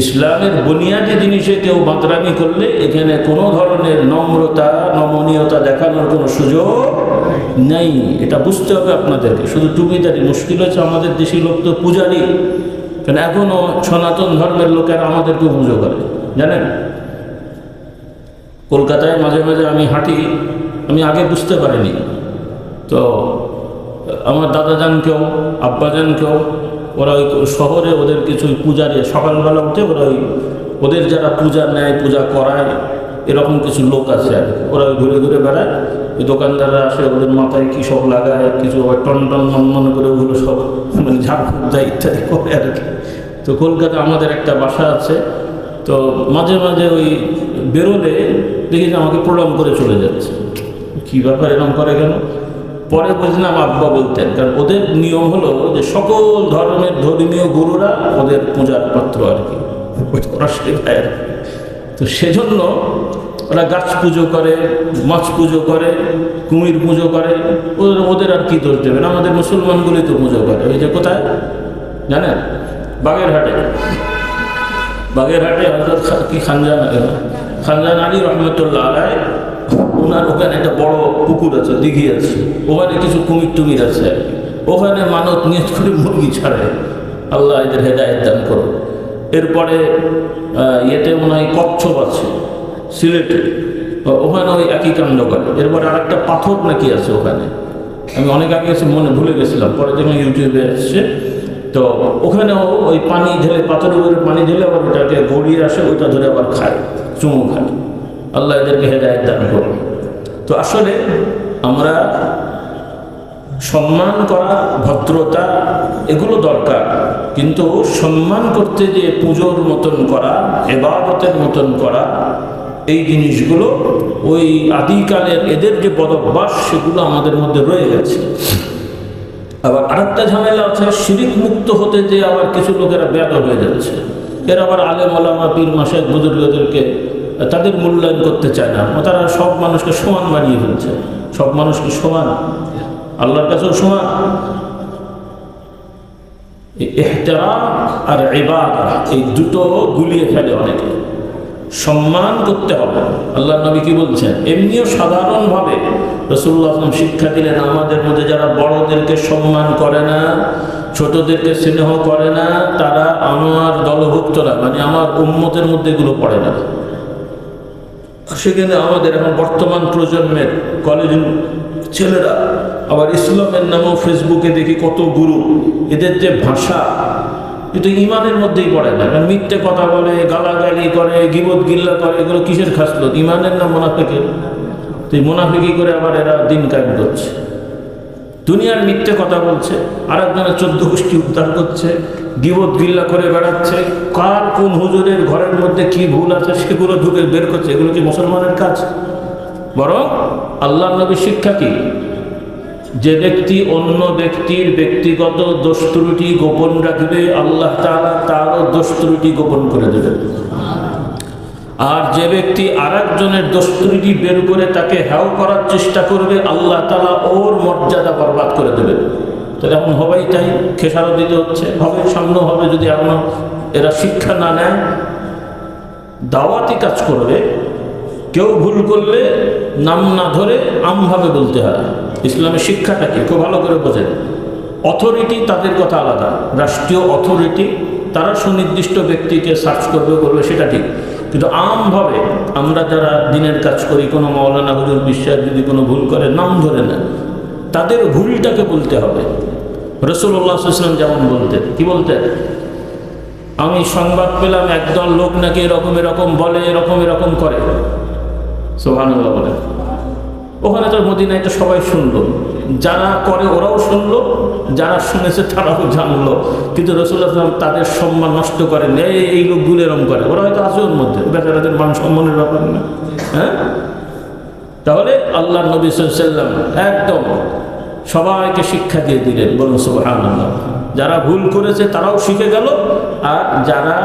ইসলামের বুনিয়াদি জিনিসে কেউ বাঁদরামি করলে এখানে কোনো ধরনের নম্রতা নমনীয়তা দেখানোর কোনো সুযোগ নেই। এটা বুঝতে হবে আপনাদেরকে। শুধু টুপিদারি মুশকিল হচ্ছে, আমাদের দেশি লোক তো পূজারি, কেন এখনও সনাতন ধর্মের লোকেরা আমাদেরকেও পুজো করে জানেন। কলকাতায় মাঝে মাঝে আমি হাঁটি, আমি আগে বুঝতে পারিনি, তো আমার দাদাজানকেও আব্বাজানকেও ওরা ওই শহরে ওদের কিছু পূজারি সকালবেলা উঠে ওরা ওদের যারা পূজা নেয় পূজা করায় এরকম কিছু লোক আছে আর ওরা ঘুরে ঘুরে বেড়ায়। ওই দোকানদাররা আসে, ওদের মাথায় কী সব লাগায়, কিছু টন টন মন করে ওগুলো সব মানে ঝাড়ফুঁক দেয় ইত্যাদি করে আর কি। তো কলকাতা আমাদের একটা বাসা আছে, তো মাঝে মাঝে ওই বেরোলে দেখি যে আমাকে প্রণাম করে চলে যাচ্ছে। কী ব্যাপার এরকম করে কেন? পরে বুঝলাম আব্বা বলতেন, কারণ ওদের নিয়ম হলো যে সকল ধরনের ধর্মীয় গুরুরা ওদের পূজার পাত্র আর কি, ওরা শেখায় আর কি। তো সেজন্য ওরা গাছ পুজো করে, মাছ পুজো করে, কুমির পুজো করে। ওদের আর কি দোষ দেবেন? আমাদের মুসলমানগুলি তো পুজো করে। ওই যে কোথায় জানেন, বাগেরহাটে হযরত কি খানজান আলী রহমতুল্লাহ আলাইহি, ওনার ওখানে একটা বড় পুকুর আছে, দিঘি আছে, ওখানে কিছু কুমির টুমির আছে, ওখানে মানত নিয়ত করে মুরগি ছাড়ে। আল্লাহ এদের হেদায়েত দান করো। এরপরে ইয়েতে মনে হয় কচ্ছপ আছে সিলেটে, ওখানে ওই একই কাণ্ড করে। এরপরে আরেকটা পাথর নাকি আছে ওখানে, আমি অনেক আগে এসে মনে ভুলে গেছিলাম, পরে যখন ইউটিউবে আসছে তো ওখানেও ওই পানি ঢেলে, পাথরের উপরে পানি ঢেলে আবার ওটাকে গড়িয়ে আসে, ওইটা ধরে আবার খায়, চুমু খায়। আল্লাহ এদেরকে হেদায়েত দান করুন। তো আসলে আমরা সম্মান করা, ভদ্রতা এগুলো দরকার, কিন্তু সম্মান করতে যে পুজোর মতন করা, ইবাদতের মতন করা, এই জিনিসগুলো ওই আদিকালের এদের যে বদভ্যাস সেগুলো আমাদের মধ্যে রয়ে গেছে। আবার আরেকটা ঝামেলা আছে, শিরিক মুক্ত হতে যে আবার কিছু লোকেরা বেয়াদব হয়ে যাচ্ছে। এরা আবার আলেম ওলামা পীর মাশায়েখ বুজুর্গদেরকে তাদের মূল্যায়ন করতে চায় না। তারা সব মানুষকে সমান বানিয়ে ফেলছে। সব মানুষকে সমান, আল্লাহর কাছেও সমান। ইহতিরাম আর ইবাদত এই দুটো গুলিয়ে ফেলে অনেকে। সম্মান করতে হবে। আল্লাহ নবী কি বলছেন? এমনিও সাধারণভাবে রাসূলুল্লাহ শিক্ষা দিলেন, আমাদের মধ্যে যারা বড়দেরকে সম্মান করে না, ছোটদেরকে স্নেহ করে না, তারা আমার দলভুক্ত না, মানে আমার উম্মতের মধ্যে এগুলো পড়ে না। সেখানে আমাদের এখন বর্তমান প্রজন্মের কলেজের ছেলেরা আবার ইসলামের নামেও ফেসবুকে দেখি কত গুরু, এদের যে ভাষা, কিন্তু ইমানের মধ্যেই পড়ে না। কারণ মিথ্যে কথা বলে, গালাগালি করে, গিবত গিল্লা করে, এগুলো কিসের খাসলত? ইমানের না মুনাফিকের? তো এই মুনাফিকি করে আবার এরা দিন কায়েম করছে, দুনিয়ার মিথ্যে কথা বলছে, আর একজনের 14 গোষ্ঠী উদ্ধার করছে, গিবত গিল্লা করে বেড়াচ্ছে, কার কোন হুজুরের ঘরের মধ্যে কি ভুল আছে সেগুলো ঢুকে বের করছে। এগুলো কি মুসলমানের কাজ? বরং আল্লাহর নবীর শিক্ষা কি? যে ব্যক্তি অন্য ব্যক্তির ব্যক্তিগত দোষ ত্রুটি গোপন রাখবে, আল্লাহ তাআলা তারও দোষ ত্রুটি গোপন করে দেবেন। আর যে ব্যক্তি আর একজনের দোষ ত্রুটি বের করে তাকে হেয় করার চেষ্টা করবে, আল্লাহ তাআলা ওর মর্যাদা বরবাদ করে দেবেন। তাহলে এখন হবেই তাই, খেসারত দিতে হচ্ছে, হবে, সামনেও হবে। যদি এখন এরা শিক্ষা না নেয়, দাওয়াতি কাজ করবে, কেউ ভুল করলে নাম না ধরে আমভাবে বলতে হয়। ইসলামের শিক্ষাটাকে খুব ভালো করে বোঝেন। অথরিটি তাদের কথা আলাদা, রাষ্ট্রীয় অথরিটি, তারা সুনির্দিষ্ট ব্যক্তিকে সার্চ করবে, বলবে, সেটা ঠিক। কিন্তু আমভাবে আমরা যারা দিনের কাজ করি, কোনো মাওলানা হুজুর বিশ্বাস যদি কোনো ভুল করে, নাম ধরে না, তাদের ভুলটাকে বলতে হবে। রাসূলুল্লাহ সাল্লাল্লাহু আলাইহি ওয়াসাল্লাম যেমন বলতেন, কি বলতেন? আমি সংবাদ পেলাম একদল লোক নাকি এরকম এরকম বলে, এরকম এরকম করে। সুবহানাল্লাহ বলে। ওখানে তো মদিনায় তো সবাই শুনলো, যারা করে ওরাও শুনলো, যারা শুনেছে তারাও জানলো। কিন্তু রাসূলুল্লাহ সাল্লাল্লাহু আলাইহি ওয়াসাল্লাম তাদের সম্মান নষ্ট করেন, এই লোকগুলো এরকম করে, ওরা হয়তো আছে ওর মধ্যে, বেচারাদের মান সম্মানের ব্যাপার না। হ্যাঁ, তাহলে আল্লাহ নবী সাল্লাল্লাহু আলাইহি ওয়াসাল্লাম একদম সবাইকে শিক্ষা দিয়ে দিলেন। বলুন সুবহানাল্লাহ। যারা ভুল করেছে তারাও শিখে গেল, আর যারা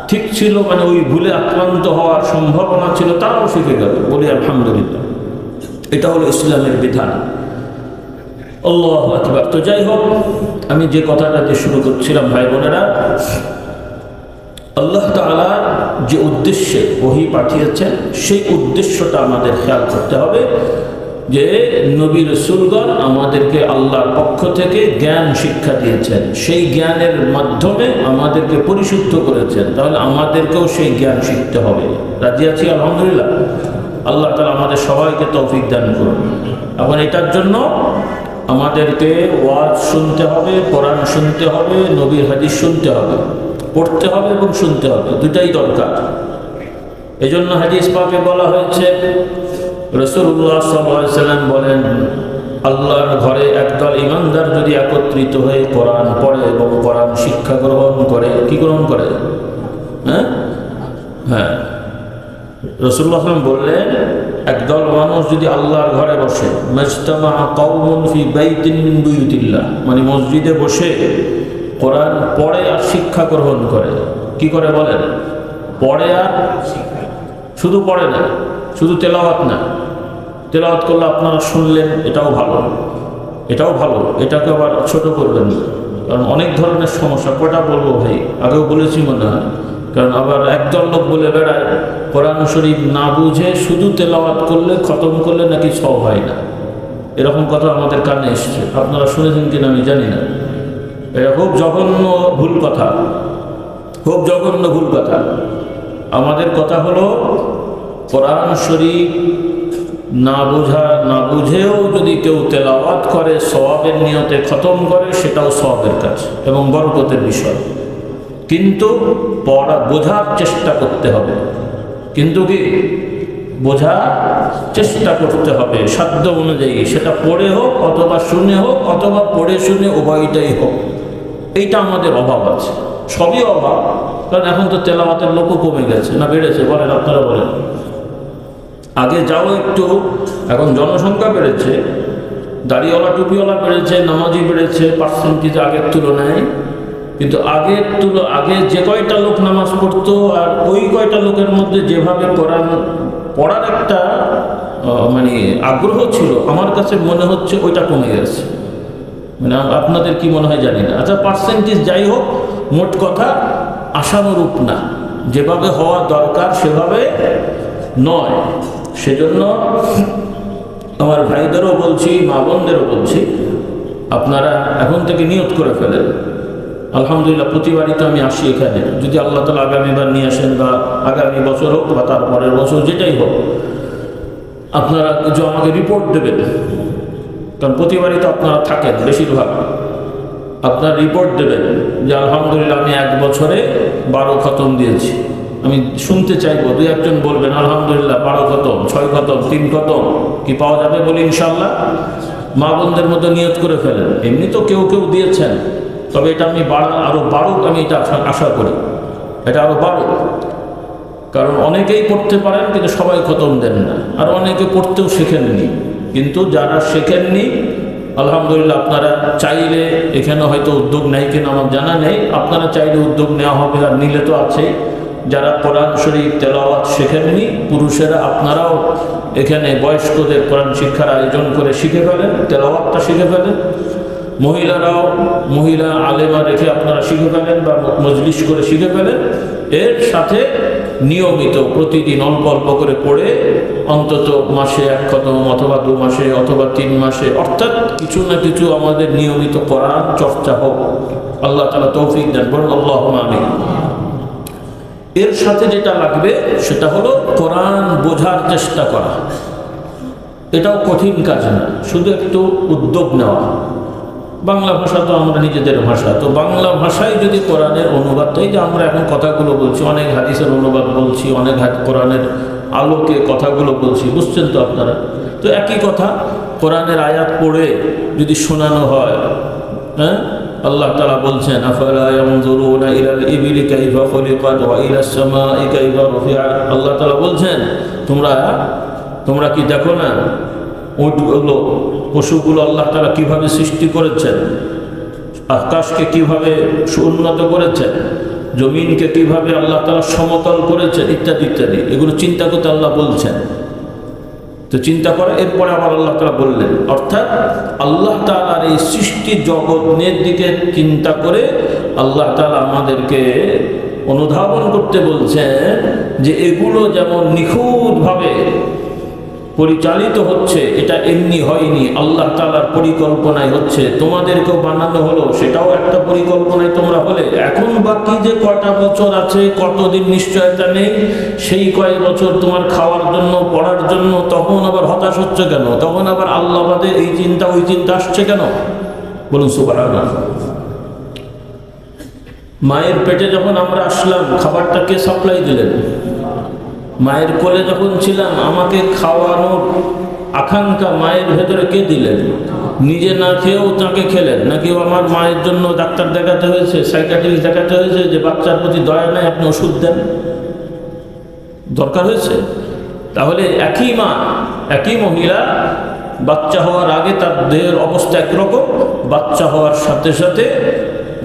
ঠিক ছিল, মানে ওই ভুলে আক্রান্ত হওয়ার সম্ভাবনা ছিল, তারাও শিখে গেল। বলি আলহামদুলিল্লাহ। এটা হলো ইসলামের বিধান। আল্লাহু আকবার। তো যাই হোক, আমি যে কথাটা দিয়ে শুরু করছিলাম, ভাই বোনেরা, আল্লাহ তাআলা যে উদ্দেশ্যে ওহী পাঠিয়েছেন, সেই উদ্দেশ্যটা আমাদের খেয়াল করতে হবে। যে নবী রাসূলগণ আমাদেরকে আল্লাহর পক্ষ থেকে জ্ঞান শিক্ষা দিয়েছেন, সেই জ্ঞানের মাধ্যমে আমাদেরকে পরিশুদ্ধ করেছেন। তাহলে আমাদেরকেও সেই জ্ঞান শিখতে হবে। রাজি আছি? আলহামদুলিল্লাহ। আল্লাহ তাআলা আমাদের সবাইকে তৌফিক দান করুন। এখন এটার জন্য আমাদেরকে ওয়াজ শুনতে হবে, কোরআন শুনতে হবে, নবীর হাদিস শুনতে হবে, পড়তে হবে এবং শুনতে হবে, দুটাই দরকার। এজন্য হাদিস পাকে বলা হয়েছে, রাসূলুল্লাহ সাল্লাল্লাহু আলাইহি ওয়াসাল্লাম বলেন, আল্লাহর ঘরে একদল ঈমানদার যদি একত্রিত হয়ে কোরআন পড়ে এবং কোরআন শিক্ষা গ্রহণ করে, কি গ্রহণ করে? হ্যাঁ, রাসূলুল্লাহ সাল্লাল্লাহু আলাইহি ওয়াসাল্লাম বললেন, একদল মানুষ যদি আল্লাহর ঘরে বসে, মাজতামা কওমুন ফি বাইতিন মিন বুয়ুতিল্লাহ, মানে মসজিদে বসে কোরআন পড়ে আর শিক্ষা গ্রহণ করে। কি করে বলেন? পড়ে আর শুধু পড়ে না, শুধু তেলাওয়াত না। তেলাওয়াত করলে আপনারা শুনলেন, এটাও ভালো, এটাও ভালো, এটাকে আবার ছোট করবেন না, কারণ অনেক ধরনের সমস্যা। কটা বলবো ভাই, আগেও বলেছি মনে হয়। কারণ আবার একদল লোক বলে বেড়ায়, কোরআন শরীফ না বুঝে শুধু তেলাওয়াত করলে, খতম করলে নাকি সওয়াব হয় না। এরকম কথা আমাদের কানে এসছে, আপনারা শুনেছেন কিনা আমি জানি না। এটা খুব জঘন্য ভুল কথা, খুব জঘন্য ভুল কথা। আমাদের কথা হলো, কোরআন শরীফ না বুঝেও যদি কেউ তেলাওয়াত করে, সওয়াবের নিয়তে খতম করে, সেটাও সওয়াবের কাজ এবং বরকতের বিষয়। কিন্তু বোঝার চেষ্টা করতে হবে, কিন্তু কি বোঝার চেষ্টা করতে হবে সাধ্য অনুযায়ী। সেটা পড়ে হোক অথবা শুনে হোক, অথবা পড়ে শুনে উভয়টাই হোক। এইটা আমাদের অভাব আছে, সবই অভাব। কারণ এখন তো তেলাওয়াতের লোকও কমে গেছে, না বেড়েছে? বলেন, আপনারা বলেন। আগে যাও একটু, এখন জনসংখ্যা বেড়েছে, দাড়িওয়ালা টুপিওয়ালা বেড়েছে, নামাজি বেড়েছে পার্সেন্টেজ আগের তুলনায়। কিন্তু আগে যে কয়টা লোক নামাজ পড়তো, আর ওই কয়টা লোকের মধ্যে যেভাবে কোরআন পড়ার একটা মানে আগ্রহ ছিল, আমার কাছে মনে হচ্ছে ওইটা কমে গেছে। মানে আপনাদের কি মনে হয় জানি না। আচ্ছা, পার্সেন্টেজ যাই হোক, মোট কথা আশানুরূপ না। যেভাবে হওয়া দরকার সেভাবে নয়। সেজন্য আমার ভাইদেরও বলছি, মা বোনদেরও বলছি, আপনারা এখন থেকে নিয়ত করে ফেলেন। আলহামদুলিল্লাহ প্রতিবারই তো আমি আসি এখানে, যদি আল্লাহ তাআলা আগামীবার নিয়ে আসেন বা আগামী বছর হোক বা তারপরের বছর যেটাই হোক, আপনারা কিছু আমাকে রিপোর্ট দেবেন। কারণ প্রতিবারই তো আপনারা থাকেন, বেশিরভাগ আপনার রিপোর্ট দেবেন যে আলহামদুলিল্লাহ আমি 1 বছরে 12 খতম দিয়েছি। আমি শুনতে চাইবো, 2-1 বলবেন আলহামদুলিল্লাহ 12 খতম, 6 খতম, 3 খতম কি পাওয়া যাবে বলি ইনশাআল্লাহ। মা বোনদের মধ্যে নিয়ত করে ফেলেন। এমনি তো কেউ কেউ দিয়েছেন, তবে এটা আমি আরো বাড়ুক, আমি এটা আশা করি, এটা আরো বাড়ুক। কারণ অনেকেই পড়তে পারেন কিন্তু সবাই খতম দেন না, আর অনেকে পড়তেও শেখেননি। কিন্তু যারা শেখেননি আলহামদুলিল্লাহ আপনারা চাইলে, এখানে হয়তো উদ্যোগ নেয় কিনা আমার জানা নেই, আপনারা চাইলে উদ্যোগ নেওয়া হবে, আর নিলে তো আছেই। যারা কোরআন শরীফ তেলাওয়াত শেখেননি পুরুষেরা, আপনারাও এখানে বয়স্কদের কোরআন শিক্ষার আয়োজন করে শিখে ফেলেন, তেলাওয়াতটা শিখে ফেলেন। মহিলারাও মহিলা আলেমা রেখে আপনারা শিখে ফেলেন বা মজলিস করে শিখে ফেলেন। এর সাথে নিয়মিত প্রতিদিন অল্প অল্প করে পড়ে অন্তত মাসে 1 খতম অথবা 2 মাসে অথবা 3 মাসে, অর্থাৎ কিছু না কিছু আমাদের নিয়মিত কোরআন চর্চা হোক। আল্লাহ তাআলা তৌফিক দেন, বলুন আল্লাহুম্মা আমিন। এর সাথে যেটা লাগবে সেটা হলো কোরআন বোঝার চেষ্টা করা। এটাও কঠিন কাজ না, শুধু একটু উদ্যোগ নেওয়া। বাংলা ভাষা তো আমরা নিজেদের ভাষা, তো বাংলা ভাষায় যদি কোরআনের অনুবাদ, এই যে আমরা এখন কথাগুলো বলছি, অনেক হাদিসের অনুবাদ বলছি, অনেক কোরআনের আলোকে কথাগুলো বলছি, বুঝছেন তো আপনারা। তো একই কথা কোরআনের আয়াত পড়ে যদি শোনানো হয়, হ্যাঁ, আল্লাহ তাআলা বলছেন আফালা ইয়ানজুরুনা ইলাল ইবিলি কাইফা খুলিকাত ওয়া ইলাস সামাই কাইফা রুফিআত। আল্লাহ তাআলা বলছেন তোমরা কি দেখো না উটগুলো, পশুগুলো আল্লাহ তাআলা কিভাবে সৃষ্টি করেছেন, আকাশকে কিভাবে উন্নত করেছেন, জমিনকে কিভাবে আল্লাহ তাআলা সমতল করেছেন, ইত্যাদি ইত্যাদি। এগুলো চিন্তা করতে আল্লাহ বলছেন। তো চিন্তা করে এরপরে আবার আল্লাহ তাআলা বললেন, অর্থাৎ আল্লাহ তাআলার এই সৃষ্টি জগতের দিকে চিন্তা করে আল্লাহ তাআলা আমাদেরকে অনুধাবন করতে বলছেন যে এগুলো যেমন নিখুঁতভাবে পরিচালিত হচ্ছে, এটা এমনি হয়নি, আল্লাহ তাআলার পরিকল্পনায় হচ্ছে। তোমাদেরকেও বানানো হলো, সেটাও একটা পরিকল্পনায় তোমরা হলে। এখন বাকি যে কয়টা বছর আছে, কতদিন নিশ্চয়তা নেই, সেই কয়েক বছর তোমার খাওয়ার জন্য, পড়ার জন্য, তখন আবার হতাশ হচ্ছে কেন? তখন আবার আল্লাহ বাদে এই চিন্তা ওই চিন্তা আসছে কেন? বলুন সুবহানাল্লাহ। মায়ের পেটে যখন আমরা আসলাম, খাবারটা কে সাপ্লাই দিলেন? মায়ের কোলে যখন ছিলাম, আমাকে খাওয়ানোর আকাঙ্ক্ষা মায়ের ভেতরে কে দিলেন? নিজে না খেয়েও তাকে খেলেন, নাকি আমার মায়ের জন্য ডাক্তার দেখাতে হয়েছে, সাইকিয়াট্রিস্ট দেখাতে হয়েছে যে বাচ্চার প্রতি দয়া নেই, আপনি ওষুধ দেন, দরকার হয়েছে? তাহলে একই মা, একই মহিলা, বাচ্চা হওয়ার আগে তার দেহের অবস্থা একরকম, বাচ্চা হওয়ার সাথে সাথে,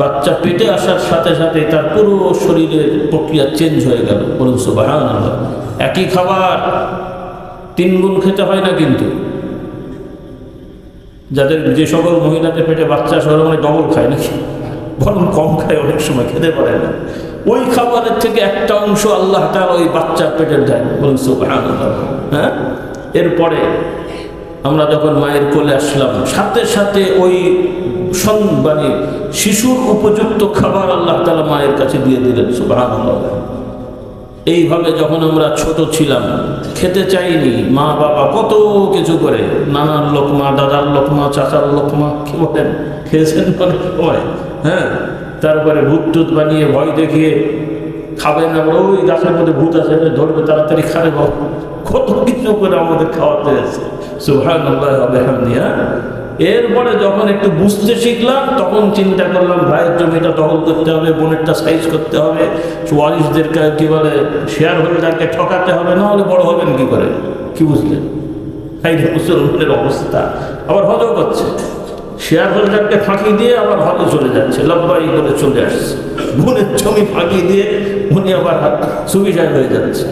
বাচ্চা পেটে আসার সাথে সাথে তার পুরো শরীরের প্রক্রিয়া চেঞ্জ হয়ে গেল। বলুন সুবহানাল্লাহ। একই খাবার 3 গুণ খেতে হয় না, কিন্তু যাদের, যে সকল মহিলাদের পেটে বাচ্চা আসে ওরা মানে ডবল খায় নাকি, বরং কম খায়, অনেক সময় খেতে পারে না। ওই খাবারের থেকে একটা অংশ আল্লাহ তাআলা ওই বাচ্চার পেটের দেয়। বলুন সুবহানাল্লাহ। হ্যাঁ, এরপরে আমরা যখন মায়ের কোলে আসলাম, সাথে সাথে ওই মানে শিশুর উপযুক্ত খাবার আল্লাহ তাআলা মায়ের কাছে দিয়ে দিলেন। সুবহানাল্লাহ। এইভাবে যখন আমরা ছোট ছিলাম, খেতে চাইনি, মা বাবা কত কিছু করে, নানার লোকমা, দাদার লোকমা, চাচার লোকমা, কি বলেন, খেয়েছেন অনেক সময়। হ্যাঁ, তারপরে ভূত টুত বানিয়ে ভয় দেখিয়ে খাবে না, ওই গাছের মধ্যে ভূত আছে, ধরবে, তাড়াতাড়ি খাবে, কত কিছু করে আমাদের খাওয়াতে হয়েছে। সুবহানাল্লাহ ওয়া বিহামদিহি। এরপরে যখন একটু বুঝতে শিখলাম, তখন চিন্তা করলাম ভাইয়ের জমিটা দখল করতে হবে, বোনেরটা সাইজ করতে হবে, ওয়ারিসদেরকে কি বলে শেয়ার হোল্ডারকে ঠকাতে হবে, না হলে বড় হবেন কি করে? কি বুঝলেন? এই মুসলমানের অবস্থা। আবার হজও করছে, শেয়ার হোল্ডারকে ফাঁকি দিয়ে আবার হজে চলে যাচ্ছে, লব্বাই করে চলে আসছে। বোনের জমি ফাঁকি দিয়ে উনি আবার সুবিচার হয়ে যাচ্ছে।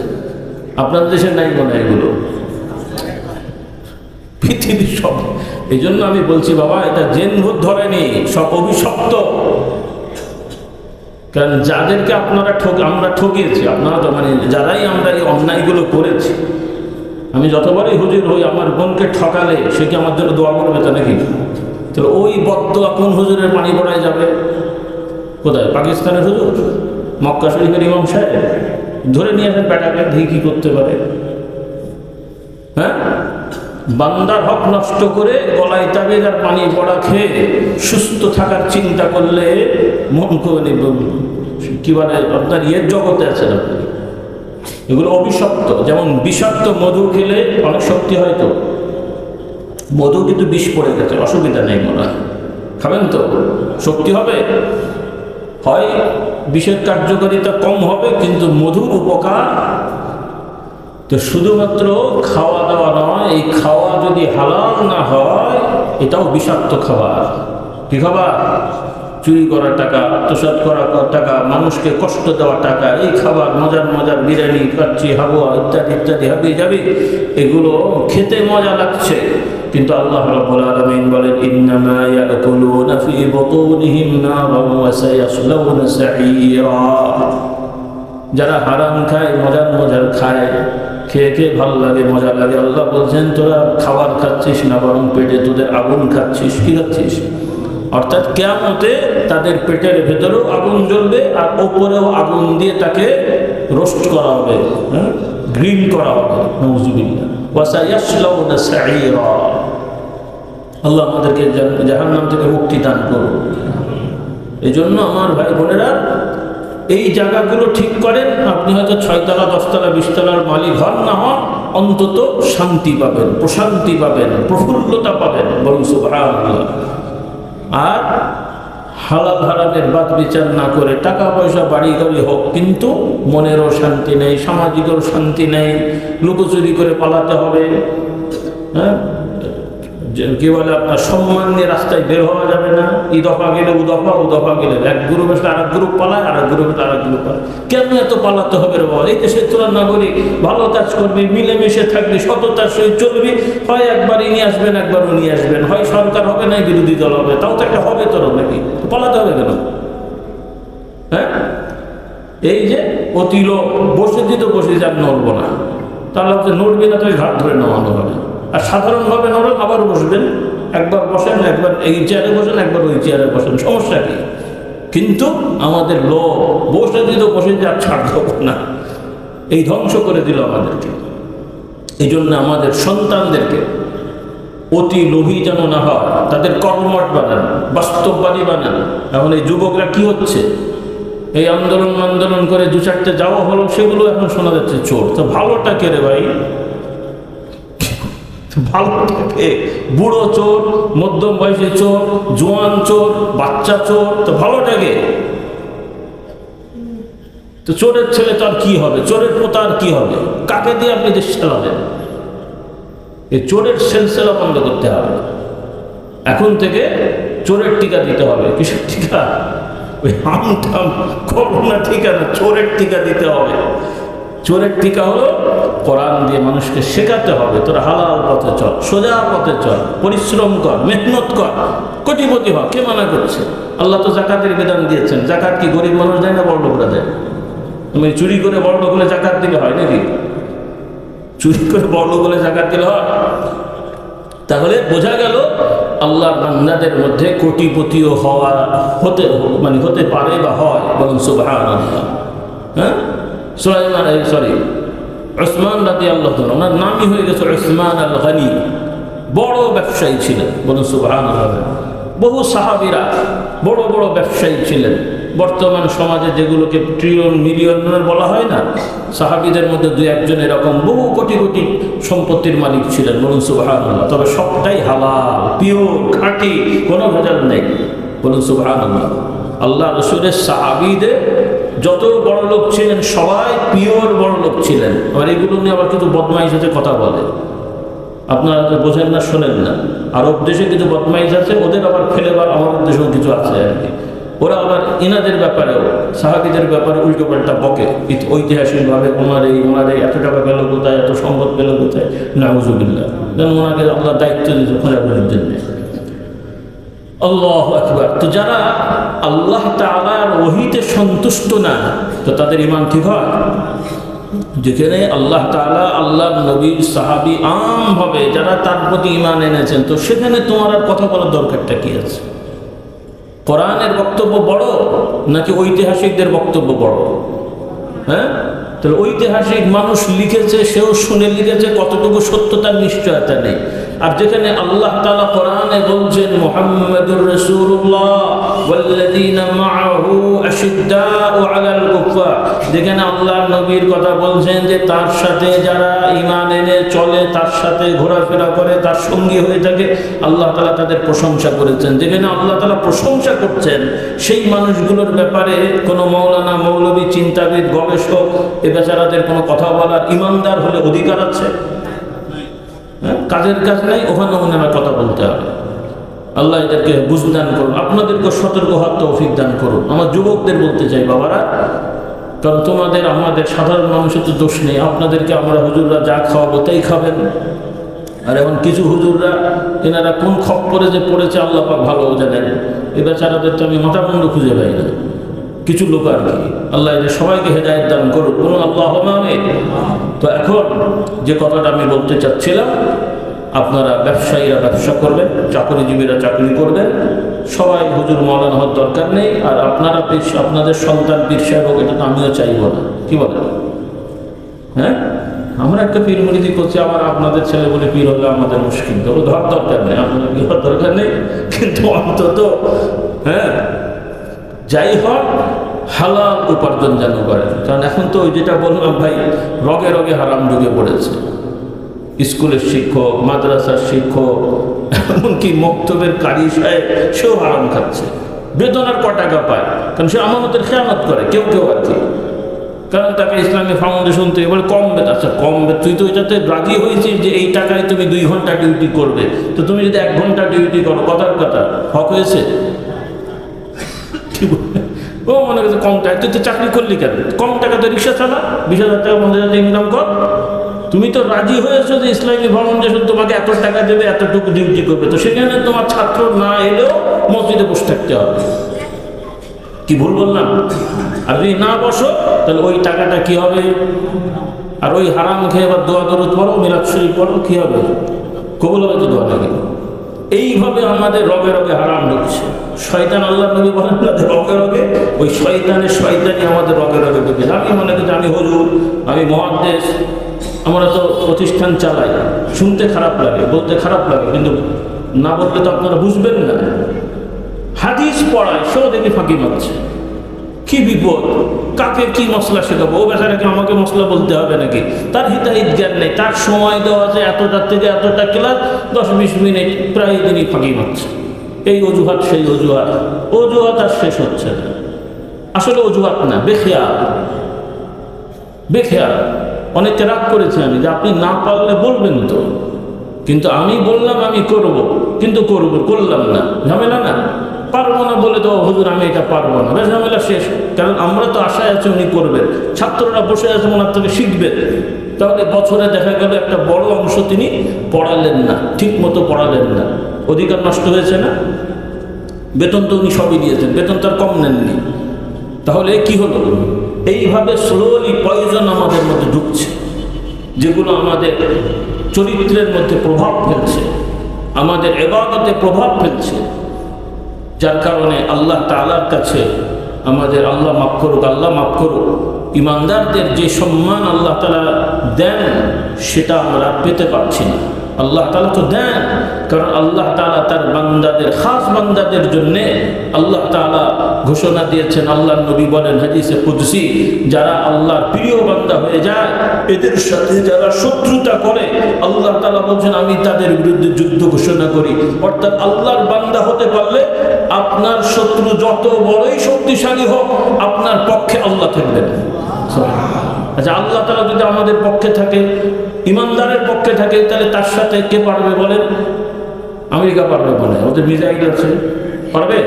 আপনার দেশে নাই মনে হয় এগুলো? পৃথিবীর সব। এই জন্য আমি বলছি বাবা, এটা জেন ভূত ধরেনি, সব অভিশপ্ত। কারণ যাদেরকে আমরা ঠকিয়েছি, আপনারা তো মানে যারাই আমরা এই অন্যায়গুলো করেছি, আমি যতবারই হুজুর হই আমার বোনকে ঠকালে সে কি আমার জন্য দোয়া করবে তা নাকি? তাহলে ওই বদদোয়া কোন হুজুরের পানি পড়ায় যাবে? কোথায়? পাকিস্তানের হুজুর, মক্কা শরীফের ইমাম সাহেব? ধরে নিয়ে আসেন বেটাকে, দেখি কি করতে পারে। হ্যাঁ, বান্দার হক নষ্ট করে গলায় তাবিজ আর পানি পড়া খেয়ে সুস্থ থাকার চিন্তা করলে মন করে কি বলে আপনার ইয়ের জগতে আছেন আপনি। এগুলো অভিশপ্ত। যেমন বিষাক্ত মধু খেলে অনেক শক্তি হয়, তো মধু কিন্তু বিষ পড়ে গেছে, অসুবিধা নেই, মনে হয় খাবেন তো শক্তি হবে। হয় বিষের কার্যকারিতা কম হবে, কিন্তু মধুর উপকার তো শুধুমাত্র খাওয়া দাওয়া নয়, এই খাওয়া যদি হালাল না হয় এটাও বিষাক্ত খাবার। কি খাবার? চুরি করা টাকা, আত্মসাৎ করা টাকা, মানুষকে কষ্ট দেওয়া টাকা, এই খাবার মজার মজার বিরিয়ানি, কাচ্চি, হাবুয়া ইত্যাদি ইত্যাদি হাবি যাবি, এগুলো খেতে মজা লাগছে, কিন্তু আল্লাহ রাব্বুল আলামিন বলেন ইন্নামা ইয়াকুলুনা ফি বুতুনিহিম নারান ওয়া সায়াসলাউনা সাঈরা। যারা হারাম খায়, মজার মজার খায়, খেয়ে খেয়ে ভালো লাগে, মজা লাগে, আল্লাহ বলছেন তোরা খাবার খাচ্ছিস না, বরং পেটে তোদের আগুন খাচ্ছিস। কি খাচ্ছিস? অর্থাৎ কিয়ামতে তাদের পেটের ভেতরেও আগুন জ্বলবে, আর ওপরেও আগুন দিয়ে তাকে রোস্ট করা হবে, গ্রিল করা হবে। নাউযুবিল্লাহ। ওয়া সায়াসলাউনা সাঈরা। আল্লাহ আমাদেরকে জাহান্নাম থেকে মুক্তি দান করুন। এই জন্য আমার ভাই বোনেরা, এই জায়গাগুলো ঠিক করেন। আপনি হয়তো 6 তলা 10 তলা 20 তলার মালিক হন না হন, অন্তত শান্তি পাবেন, প্রশান্তি পাবেন, প্রফুল্লতা পাবেন, বলুন সুবহানাল্লাহ। আর হালাল হারামের বাদ বিচার না করে টাকা পয়সা বাড়ি গাড়ি হোক, কিন্তু মনেরও শান্তি নেই, সামাজিকও শান্তি নেই, লুকোচুরি করে পালাতে হবে। হ্যাঁ, কি বলে আপনার সম্মান নিয়ে রাস্তায় বের হওয়া যাবে না। ই দফা গেলে ও দফা, ও দফা গেলে এক গ্রুপ আসলে আরেক গ্রুপ পালায়, আরেক গ্রুপ আসলে আরেক গ্রুপ পালায়। কেন এত পালাতে হবে রে বাবা? এই দেশের তোরা নাগরিক, ভালো কাজ করবি, মিলেমিশে থাকবি, সততার সহিত চলবি। হয় একবারই নিয়ে আসবেন, একবারও নিয়ে আসবেন, হয় সরকার হবে না বিরোধী দল হবে, তাও তো একটা হবে তোর নাকি, পালাতে হবে কেন? হ্যাঁ, এই যে অতি লোক বসে দিত, বসে যান, নড়বো না, তাহলে হচ্ছে নড়বি না, তুই ঘাট ধরে নেওয়ানো হবে। আর সাধারণভাবে নড়েন, আবার বসবেন, একবার বসেন, একবার এই চেয়ারে বসেন, একবার ওই চেয়ারে বসেন, সমস্যা কি? কিন্তু আমাদের লোক বসে দিত, বসে যে আর ছাড় দেবো না, এই ধ্বংস করে দিল আমাদেরকে। এই জন্য আমাদের সন্তানদেরকে অতি লোভী যেন না হয়, তাদের কর্মঠ বানান, বাস্তববাদী বানান। এখন এই যুবকরা কি হচ্ছে, এই আন্দোলন করে 2-4টে যাওয়া হলো, সেগুলো এখন শোনা যাচ্ছে চোর। তো ভালোটা কে রে ভাই? ভালোটাকে বুড়ো চোর, মধ্যম বয়সী চোর, জোয়ান চোর, বাচ্চা চোর, তো ভালোটাকে? তো চোরের ছেলে তো আর কি হবে, চোরের পোতা আর কি হবে? কাকে দিয়ে আপনি দেশ চালাবেন? এই চোরের সিলসিলা বন্ধ করতে হবে। এখন থেকে চোরের টিকা দিতে হবে। কিসের টিকা? ওই হামটাম করোনা টিকা না, চোরের টিকা দিতে হবে। চোরের টিকা হলো কোরআন দিয়ে মানুষকে শেখাতে হবে, তোরা হালাল পথে চল, সোজা পথে চল, পরিশ্রম কর, মেহনত কর, কোটিপতি হ। কে মানা করছে? আল্লাহ তো জাকাতের বিধান দিয়েছেন। জাকাত কি গরিব মানুষ দেয় না বড় লোকরা দেয়? তুমি চুরি করে বড় লোক হলে জাকাত দিলে হয় নাকি? চুরি করে বড় লোক হলে জাকাত দিলে হয়? তাহলে বোঝা গেল আল্লাহর বান্দাদের মধ্যে কোটিপতিও হতে পারে বা হয়। বলুন সুবহানাল্লাহ। হ্যাঁ, উসমান রাদিয়াল্লাহু তাআলা, ওনার নামই হয়ে গেছে উসমান আল গনি, বড় ব্যবসায়ী ছিলেন। বলুন সুবহানাল্লাহ। বহু সাহাবীরা বড় বড় ব্যবসায়ী ছিলেন। বর্তমান সমাজে যেগুলোকে ট্রিলিয়ন মিলিয়নের বলা হয় না, সাহাবীদের মধ্যে 2-1 এরকম বহু কোটি কোটি সম্পত্তির মালিক ছিলেন। বলুন সুবহানাল্লাহ। তবে সবটাই হালাল, পিওর, খাঁটি, কোনো ভেজাল নেই। বলুন সুবহানাল্লাহ। আল্লাহ রাসূলের সাহাবীদের যত বড় লোক ছিলেন সবাই পিওর বড় লোক ছিলেন। আবার এগুলো নিয়ে আবার কিছু বদমাইশ সাথে কথা বলে, আপনারা তো বোঝেন না, শোনেন না। আরব দেশে কিছু বদমাইশ আছে, ওদের আবার ফেলেবার আমাদের দেশেও কিছু আছে আর কি। ওরা আবার ইনাদের ব্যাপারেও, সাহাবীদের ব্যাপারে উল্টো পাল্টা বকে, ঐতিহাসিকভাবে ওনার এই এত টাকা গেল কোথায়, এত সম্পদ গেল কোথায়, নাউযুবিল্লাহ। যেন ওনাকে আল্লাহ দায়িত্ব দিয়েছে খোঁজাখুঁজির জন্য। আল্লাহু আকবার। তো যারা আল্লাহ তাআলার ওহীতে সন্তুষ্ট না, তো তাদের ঈমান ঠিক হয়? যেখানে আল্লাহ তাআলা, আল্লাহর নবী, সাহাবী, আমভাবে যারা তার প্রতি ঈমান এনেছেন, তো সেখানে তোমার আর কথা বলার দরকারটা কি আছে? কোরআনের বক্তব্য বড় নাকি ঐতিহাসিকদের বক্তব্য বড়? হ্যাঁ, তাহলে ঐতিহাসিক মানুষ লিখেছে, সেও শুনে লিখেছে, কতটুকু সত্যতার নিশ্চয়তা নেই। আর যেখানে আল্লাহ তাআলা কোরআনে বলছেন মুহাম্মাদুর রাসূলুল্লাহ ওয়াল্লাযীনা মাআহু আশিদ্দাউ আলাল কুফার, যেখানে আল্লাহর নবীর কথা বলছেন যে তার সাথে যারা ঈমান এনে চলে, তার সাথে ঘোরাফেরা করে, তার সঙ্গী হয়ে থাকে, আল্লাহ তাআলা তাদের প্রশংসা করেছেন। যেখানে আল্লাহ তাআলা প্রশংসা করছেন, সেই মানুষগুলোর ব্যাপারে কোনো মৌলানা, মৌলবী, চিন্তাবিদ, গবেষক এ বেচারাদের কোনো কথা বলার, ঈমানদার হলে অধিকার আছে? কাজের কাজ নাই, ওখানে ওনারা কথা বলতে হবে। আল্লাহ এদেরকে বুঝদান করুন, আপনাদেরকে সতর্ক হওয়ার তৌফিক দান করুন। আমার যুবকদের বলতে চাই, বাবারা, কারণ তোমাদের আমাদের সাধারণ মানুষের তো দোষ নেই। আপনাদেরকে আমরা হুজুররা যা খাওয়াবো তাই খাবেন। আর এখন কিছু হুজুররা, এনারা কোন খপ্পরে যে পড়েছে আল্লাহ পাক ভালো জানেন। এ বেচারাদের তো আমি মাথামুন্ড খুঁজে পাই না, কিছু লোক আর কি। আল্লাহ এদের সবাইকে হেদায়েত দান করুন, বলুন আল্লাহুম্মা আমিন। তো এখন যে কথাটা আমি বলতে চাচ্ছিলাম, আপনারা ব্যবসায়ীরা ব্যবসা করবেন, চাকরিজীবীরা চাকরি করবেন, সবাই হুজুর মাওলানা হওয়ার দরকার নেই। আর আপনারা আপনাদের সন্তান পীর সাহেব হোক, এটা তো আমিও চাইব না। কি বলেন? হ্যাঁ, আমরা একটা পীর মুরিদি করছি, আবার আপনাদের ছেলে বলে পীর হলে আমাদের মুশকিল। তবে ধর দরকার নেই, আপনাদের কি হওয়ার দরকার নেই, কিন্তু অন্তত হ্যাঁ যাই হোক হালাল উপার্জন যেন করেন। কারণ এখন তো ওই যেটা বললাম ভাই, রগে রগে হারাম ঢুকে পড়েছে। স্কুলের শিক্ষক, মাদ্রাসার শিক্ষক, এমনকি মক্তবের কারি সাহেব, সেও হারাম খাচ্ছে। বেতন আর ক টাকা পায়, কারণ সে আমানতের খেয়ানত করে কেউ কেউ আর কি। কারণ তাকে ইসলামী ফাউন্ডেশন তো এবার কম বেতন। আচ্ছা, কম বেতন, তুই তো এটাতে রাজি হয়েছিস যে এই টাকায় তুমি 2 ঘন্টা ডিউটি করবে, তো তুমি যদি 1 ঘন্টা ডিউটি করো, কথার কথা হক হয়েছে? ও মনে করছে কম টাকা, তুই তো চাকরি করলি কেন? কম টাকাতে রিক্সা চালা, 20,000 টাকা 50,000 টাকা ইনকাম কর। তুমি তো রাজি হয়েছো যে ইসলামী ফাউন্ডেশন তোমাকে এত টাকা দেবে, এতটুকু ডিউটি করবে, তো সেখানে তোমার ছাত্র না এলেও মসজিদে বসে থাকতে হবে। কি ভুল বললাম? আর যদি না বসো, তাহলে ওই টাকাটা কি হবে? আর ওই হারাম খেয়ে এবার দোয়া দরুদ পড়ো, মিলাদ শরীফ পড়ো, কি হবে? কবুল হবে তো দোয়া লাগে। এইভাবে আমাদের রগে রগে হারাম ঢুকছে। শয়তান, আল্লাহ নবী বলেন না যে রগে রগে, ওই শয়তানি আমাদের রগে রগে ঢুকেছে। আমি মনে করি আমি হুজুর, আমি মুহাদ্দিস, আমরা তো প্রতিষ্ঠান চালাই, শুনতে খারাপ লাগে, বলতে খারাপ লাগে, কিন্তু না বলতে তো আপনারা বুঝবেন না। হাদিস পড়ায় সেও দেখি ফাঁকি মারছে। কি বিপদ! কাকে কি মশলা শেখাবো? ও বেচারাকে আমাকে মশলা বলতে হবে নাকি? তার হিতাহিত জ্ঞান নেই, তার সময় দেওয়া আছে এতটার থেকে এতটা ক্লাস, 10-20 মিনিট প্রায় দিনই ফাঁকি মারছে। এই অজুহাত, সেই অজুহাত, অজুহাত আর শেষ হচ্ছে না। আসলে অজুহাত না, বেখেয়াল। বেখেয়াল। অনেকে রাগ করেছে আমি, যে আপনি না পারলে বলবেন তো, কিন্তু আমি বললাম আমি করব, কিন্তু করলাম না, ঝামেলা না? পারবো না বলে তো হুজুর আমি এটা পারবো না, ঝামেলা শেষ। কারণ আমরা তো আশায় আছি উনি করবেন, ছাত্ররা বসে আছে ওনার থেকে শিখবেন। তাহলে বছরে দেখা গেল একটা বড় অংশ তিনি পড়ালেন না, ঠিক মতো পড়ালেন না, অধিকার নষ্ট হয়েছে না? বেতন তো উনি সবই দিয়েছেন, বেতন তার কম নেননি। তাহলে কি হলো? এইভাবে স্লোলি পয়জন আমাদের মধ্যে ঢুকছে, যেগুলো আমাদের চরিত্রের মধ্যে প্রভাব ফেলছে, আমাদের ইবাদতে প্রভাব ফেলছে, যার কারণে আল্লাহ তাআলার কাছে আমাদের আল্লাহ মাফ করুক, আল্লাহ মাফ করুক, ইমানদারদের যে সম্মান আল্লাহ তাআলা দেন সেটা আমরা পেতে পারছি না। আল্লাহ তাআলা তো দেন, কারণ আল্লাহ তাআলা তার বান্দাদের, খাস বান্দাদের জন্যে আল্লাহ তাআলা ঘোষণা দিয়েছেন। আল্লাহর নবী বলেন হাদিসে কুদসি, যারা আল্লাহর প্রিয় বান্দা হয়ে যায়, এদের সাথে যারা শত্রুতা করে, আল্লাহ তাআলা বলছেন আমি তাদের বিরুদ্ধে যুদ্ধ ঘোষণা করি। অর্থাৎ আল্লাহর বান্দা হতে পারলে আপনার শত্রু যত বড়ই শক্তিশালী হোক, আপনার পক্ষে আল্লাহ থাকবেন। আচ্ছা, আল্লাহ তাআলা যদি আমাদের পক্ষে থাকে, ইমানদারের পক্ষে থাকে, তাহলে তার সাথে কে পারবে বলেন? আমেরিকা পারবে বলে? ওদের মিসাইল আছে, পারবে?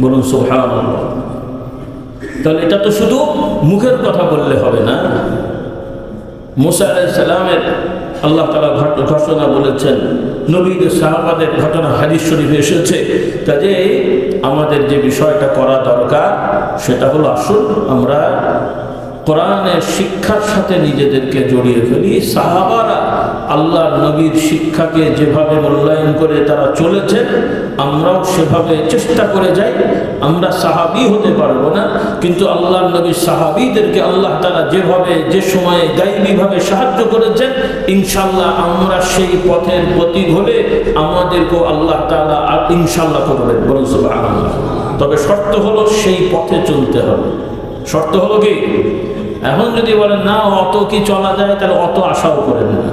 বলুন সুবহানাল্লাহ। তাহলে এটা তো শুধু মুখের কথা বললে হবে না, মুসা আলাইহিস সালামের আল্লাহ তাআলা ঘটনা বলেছেন, নবীদের সাহাবাদের ঘটনা হাদিস শরীফে এসেছে। কাজে আমাদের যে বিষয়টা করা দরকার সেটা হলো, আসুন আমরা কোরআনের শিক্ষার সাথে নিজেদেরকে জড়িয়ে ফেলি। সাহাবারা আল্লাহর নবীর শিক্ষাকে যেভাবে মূল্যায়ন করে তারা চলেছেন, আমরাও সেভাবে চেষ্টা করে যাই। আমরা সাহাবী হতে পারবো না, কিন্তু আল্লাহর নবীর সাহাবীদেরকে আল্লাহ তাআলা যেভাবে যে সময়ে গায়বীভাবে সাহায্য করেছেন, ইনশাআল্লাহ আমরা সেই পথের প্রতীক হলে আমাদেরকেও আল্লাহ তাআলা ইনশাআল্লাহ করবেন। বলুন সুবহানাল্লাহ। তবে শর্ত হলো সেই পথে চলতে হবে। শর্ত হলো কি? এখন যদি বলেন না অত কি চলা যায়, তাহলে অত আশাও করেন না।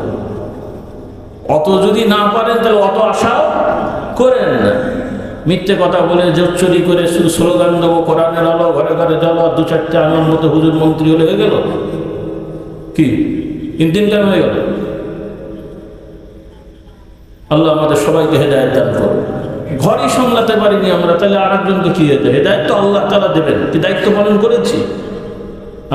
অত যদি না পারেন তাহলে অত আশাও করেন না। মিথ্যে কথা বলে জোচ্চুরি করে শুধু স্লোগান দেবো কোরআনের আলো ঘরে ঘরে জ্বলো, দু চারটে আমার মতো হুজুর মন্ত্রী হলে হয়ে গেল কি? দিন কেন হয়ে গেল? আল্লাহ আমাদের সবাইকে হেদায়েত দান করুন। ঘরই সামলাতে পারিনি আমরা, তাহলে আরেকজনকে কি হতে? হেদায়েত তো আল্লাহ তাআলা দেবেন। কি দায়িত্ব পালন করেছি?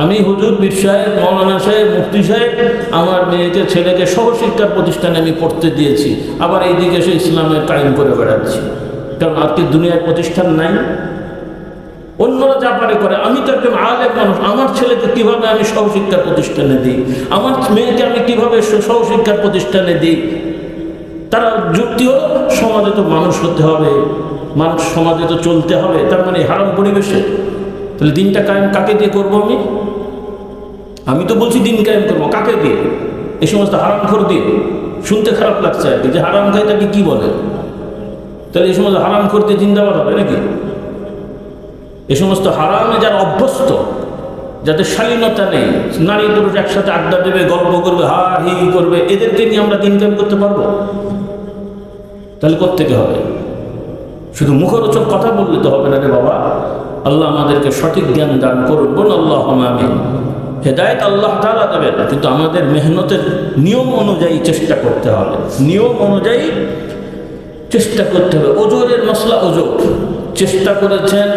আমি হুজুর, পীর সাহেব, মৌলানা সাহেব, মুফতি সাহেব আমার মেয়েকে ছেলেকে সহশিক্ষার প্রতিষ্ঠানে আমি পড়তে দিয়েছি, আবার এইদিকে সে ইসলামের কায়েম করে বেড়াচ্ছি। কারণ আজকে দুনিয়ার প্রতিষ্ঠান নাই, অন্যরা যা পারে করে। আমি তো একজন আলেম মানুষ, আমার ছেলেকে কিভাবে আমি সহশিক্ষার প্রতিষ্ঠানে দিই, আমার মেয়েকে আমি কিভাবে সহশিক্ষার প্রতিষ্ঠানে দিই? তারা যুক্তি হলো সমাজে তো মানুষ হতে হবে, মানুষ সমাজে তো চলতে হবে। তার মানে হারাম পরিবেশে তাহলে দিনটা কায়েম কাকে দিয়ে করবো? আমি তো বলছি দিন কায়েম করবো কাকে দিয়ে? এই সমস্ত হারামখোর দিয়ে। শুনতে খারাপ লাগছে আর কি, যে হারাম খাই তাকে কি বলে? তাহলে এই সমস্ত হারামখোর দিয়ে জিন্দাবাদ হবে নাকি? এই সমস্ত হারামে যারা অভ্যস্ত, যাদের শালীনতা নেই, নারী পুরুষ একসাথে আড্ডা দেবে, গল্প করবে, হা হি করবে, এদেরকে নিয়ে আমরা দিন কায়েম করতে পারবো? তাহলে কোত্থেকে হবে? শুধু মুখরোচক কথা বললে তো হবে না রে বাবা। আল্লাহ আমাদেরকে সঠিক জ্ঞান দান করুন। বলুন আল্লাহুম্মা আমিন। হেদায়েত আল্লাহ তাআলা দেবেন, কিন্তু আমাদের মেহনতের নিয়ম অনুযায়ী চেষ্টা করতে হবে। নিয়ম অনুযায়ী চেষ্টা করতে হবে। ওজোরের মশলা ওজোর, চেষ্টা করেছেন,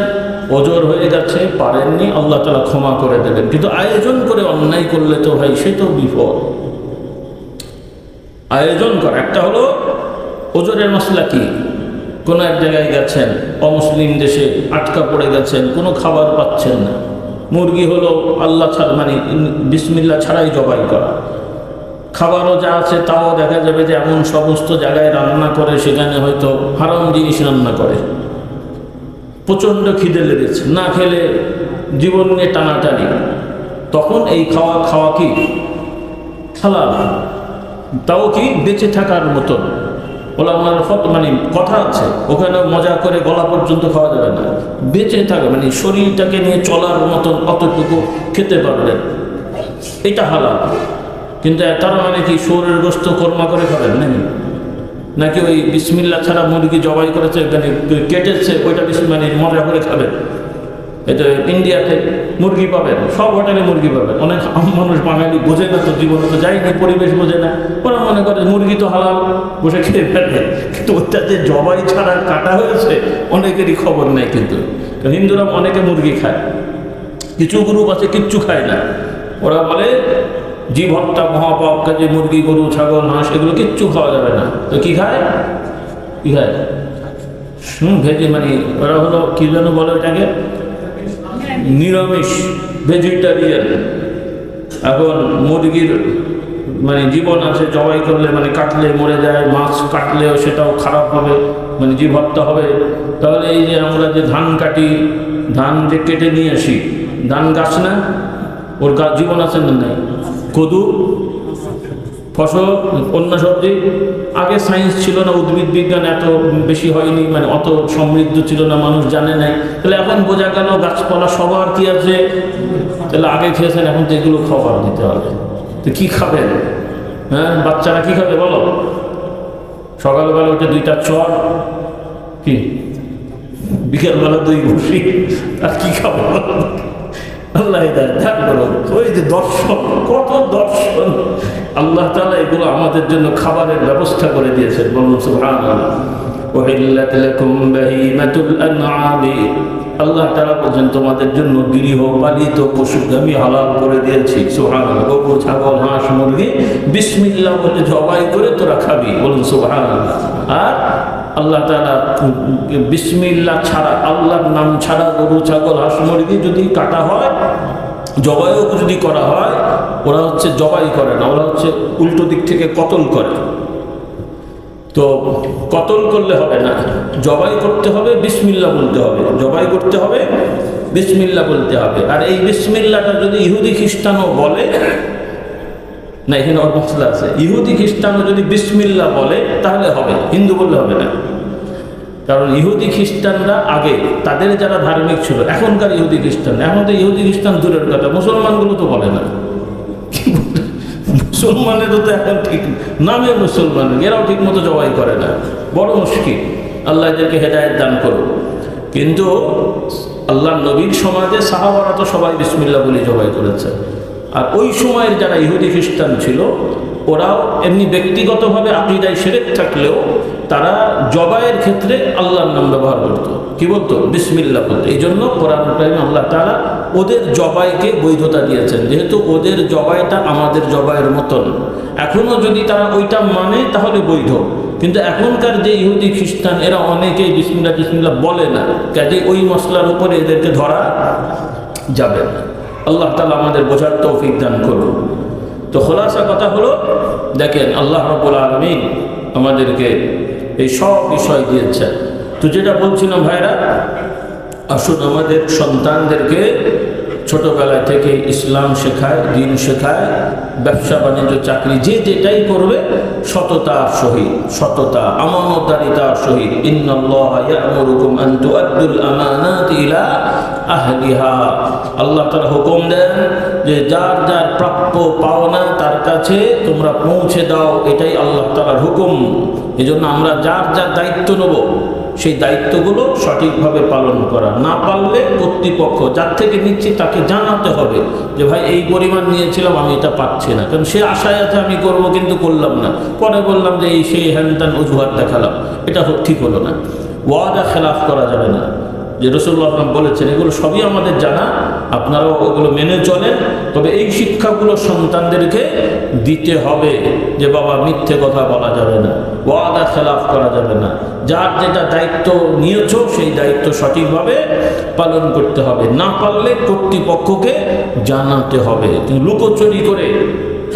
ওজোর হয়ে গেছে, পারেননি, আল্লাহ তাআলা ক্ষমা করে দেবেন। কিন্তু আয়োজন করে অন্যায় করলে তো ভাই সে তো বিপদ। আয়োজন করা একটা হলো, ওজোরের মশলা কি? কোনো এক জায়গায় গেছেন, অমুসলিম দেশে আটকা পড়ে গেছেন, কোনো খাবার পাচ্ছেন না। মুরগি হলো আল্লাহ ছাড়া, মানে বিসমিল্লাহ ছাড়াই জবাই করা। খাবারও যা আছে তাও দেখা যাবে যে এমন সমস্ত জায়গায় রান্না করে, সেখানে হয়তো হারাম জিনিস রান্না করে। প্রচণ্ড খিদে লেগেছে, না খেলে জীবন নিয়ে টানাটানি। তখন এই খাওয়া কি হালাল, তাও কি বেঁচে থাকার মতন। ওলামার মানে কথা আছে, ওখানে মজা করে গলা পর্যন্ত খাওয়া যাবে না, বেঁচে থাকে মানে শরীরটাকে নিয়ে চলার মতন অতটুকু খেতে পারবেন, এটা হালাল। কিন্তু তার মানে কি শুয়োরের গোশত কোরমা করে খাবেন নাকি ওই বিসমিল্লাহ ছাড়া মুরগি জবাই করেছে, মানে কেটেছে, ওইটা মানে মজা করে খাবেন? এটা ইন্ডিয়াতে মুরগি পাবেন, সব হোটেলে মুরগি পাবেন। অনেক মানুষ বাঙালি বোঝে না, তো জীবনে তো যায়নি, পরিবেশ বোঝে না, ওরা মনে করে মুরগি তো হালাল, বসে খেয়ে ফেলবে। কিন্তু ওইটা যে জবাই ছাড়া কাটা হয়েছে অনেকেরই খবর নেই। কিন্তু হিন্দুরা অনেকে মুরগি খায়, কিছু গ্রুপ আছে কিচ্ছু খায় না। ওরা বলে জীব হত্যা মহাপাপ, কাজে মুরগি, গরু, ছাগল, হাঁস এগুলো কিচ্ছু খাওয়া যাবে না। তো কি খায়? ভেজে, মানে ওরা হলো কি যেন বলে ওটাকে, নিরামিষ, ভেজিটেরিয়ান। এখন মুরগির মানে জীবন আছে, জবাই করলে মানে কাটলে মরে যায়, মাছ কাটলেও সেটাও খারাপ হবে, মানে জীব হত্যা হবে। তাহলে এই যে আমরা যে ধান কাটি, ধান যে কেটে নিয়ে আসি, ধান গাছ না, ওর জীবন আছে না নাই? কদু, ফসল, অন্য সবজি। আগে সায়েন্স ছিল না, উদ্ভিদ বিজ্ঞান এত বেশি হয়নি, মানে অত সমৃদ্ধ ছিল না, মানুষ জানে নাই। তাহলে এখন বোঝা গেল গাছপালা সবার কি আছে। তাহলে আগে খেয়েছেন, এখন তো এগুলো খাবার দিতে হবে। তো কি খাবেন? হ্যাঁ, বাচ্চারা কি খাবে বলো? সকালবেলা উঠে 2টা চর, কি বিকেলবেলা 2 বসি, আর কি খাবো? আল্লাহ ধ্যান করো। ওই যে দর্শন, কত দর্শন! আল্লাহ তাআলা এগুলো আমাদের জন্য খাবারের ব্যবস্থা করে দিয়েছেন। বলুন সুবহানাল্লাহ। উহিল্লাত লাকুম বাহিমাতুল আনআম, আল্লাহ তাআলা বলেন তোমাদের জন্য গৃহপালিত পশুকে আমি হালাল করে দিয়েছি। সুবহানাল্লাহ। গরু, ছাগল, হাঁস, মুরগি বিসমিল্লাহ বলে জবাই করে তোরা খাবি, বলুন সুবহানাল্লাহ। আর আল্লাহ তাআলা বিসমিল্লাহ ছাড়া, আল্লাহর নাম ছাড়া গরু, ছাগল, হাঁস, মুরগি যদি কাটা হয়, জবাইও যদি করা হয়, ওরা হচ্ছে জবাই করে না, ওরা হচ্ছে উল্টো দিক থেকে কতল করে। তো কতল করলে হবে না, জবাই করতে হবে, বিসমিল্লাহ বলতে হবে, জবাই করতে হবে, বিসমিল্লাহ বলতে হবে। আর এই বিসমিল্লাহটা যদি ইহুদি খ্রিস্টানও বলে না, এখানে অল্প মশলা আছে, ইহুদি খ্রিস্টানও যদি বিসমিল্লাহ বলে তাহলে হবে, হিন্দু বললে হবে না। কারণ ইহুদি খ্রিস্টানরা আগে তাদের যারা ধার্মিক ছিল, এখনকার ইহুদি খ্রিস্টান, এখন তো ইহুদি খ্রিস্টান দূরের কথা, মুসলমানগুলো তো বলে না। মুসলমানেরও তো এখন ঠিক নামে মুসলমান, এরাও ঠিক মতো জবাই করে না, বড় মুশকিল। আল্লাহ এদেরকে হেদায়েত দান করুন। কিন্তু আল্লাহ নবীর সমাজে সাহাবারা তো সবাই বিসমিল্লাহ বলে জবাই করেছে। আর ওই সময়ের যারা ইহুদি খ্রিস্টান ছিল, ওরাও এমনি ব্যক্তিগতভাবে আকীদায় শিরক থাকলেও তারা জবাইয়ের ক্ষেত্রে আল্লাহর নাম ব্যবহার করত। কি বলতো? বিসমিল্লাহ বলতো। এই জন্য কোরআন কারীমে আল্লাহ তাআলা ওদের জবাইকে বৈধতা দিয়েছেন, যেহেতু ওদের জবাইটা আমাদের জবাইয়ের মতন। এখনও যদি তারা ওইটা মানে তাহলে বৈধ, কিন্তু এখনকার যে ইহুদি খ্রিস্টান এরা অনেকেই বিসমিল্লাহ বিসমিল্লাহ বলে না, কাজে ওই মশলার উপরে এদেরকে ধরা যাবে না। আল্লাহ তাআলা আমাদের বোঝার তৌফিক দান করুন। তো খোলাসা কথা হলো, দেখেন আল্লাহ রাব্বুল আলামিন আমাদেরকে এই সব বিষয় দিয়েছেন। তো যেটা বলছিলাম ভাইরা, আসুন আমাদের সন্তানদেরকে ছোটবেলা থেকে ইসলাম শেখায়, দ্বীন শেখায়, ব্যবসা বাণিজ্য চাকরি যে যেটাই করবে সততার সহিত, সততা আমানতদারিতার সহিত। ইন্নাল্লাহা ইয়া'মুরুকুম আন তুআদ্দুল আমানাতি ইলা আহলিহা, আল্লাহ তাআলা হুকুম দেন যে যার যার প্রাপ্য পাওনা তার কাছে তোমরা পৌঁছে দাও, এটাই আল্লাহ তাআলার হুকুম। এজন্য আমরা যার যার দায়িত্ব নেব, সেই দায়িত্বগুলো সঠিকভাবে পালন করা। না পারলে কর্তৃপক্ষ যার থেকে নিচ্ছি তাকে জানাতে হবে যে ভাই এই পরিমাণ নিয়েছিলাম, আমি এটা পাচ্ছি না। কারণ সে আশায় আছে আমি করব, কিন্তু করলাম না, পরে বললাম যে এই সেই হ্যানত্যান অজুহাত দেখালাম, এটা ঠিক হলো না। ওয়াদা খেলাফ করা যাবে না, যে রাসূলুল্লাহ বলেছেন, এগুলো সবই আমাদের জানা, আপনারাও ওগুলো মেনে চলেন। তবে এই শিক্ষাগুলো সন্তানদেরকে দিতে হবে যে বাবা মিথ্যে কথা বলা যাবে না, ওয়াদা খেলাফ করা যাবে না, যার যেটা দায়িত্ব নিয়েছ সেই দায়িত্ব সঠিকভাবে পালন করতে হবে। না পারলে কর্তৃপক্ষকে জানাতে হবে। লুকোচুরি করে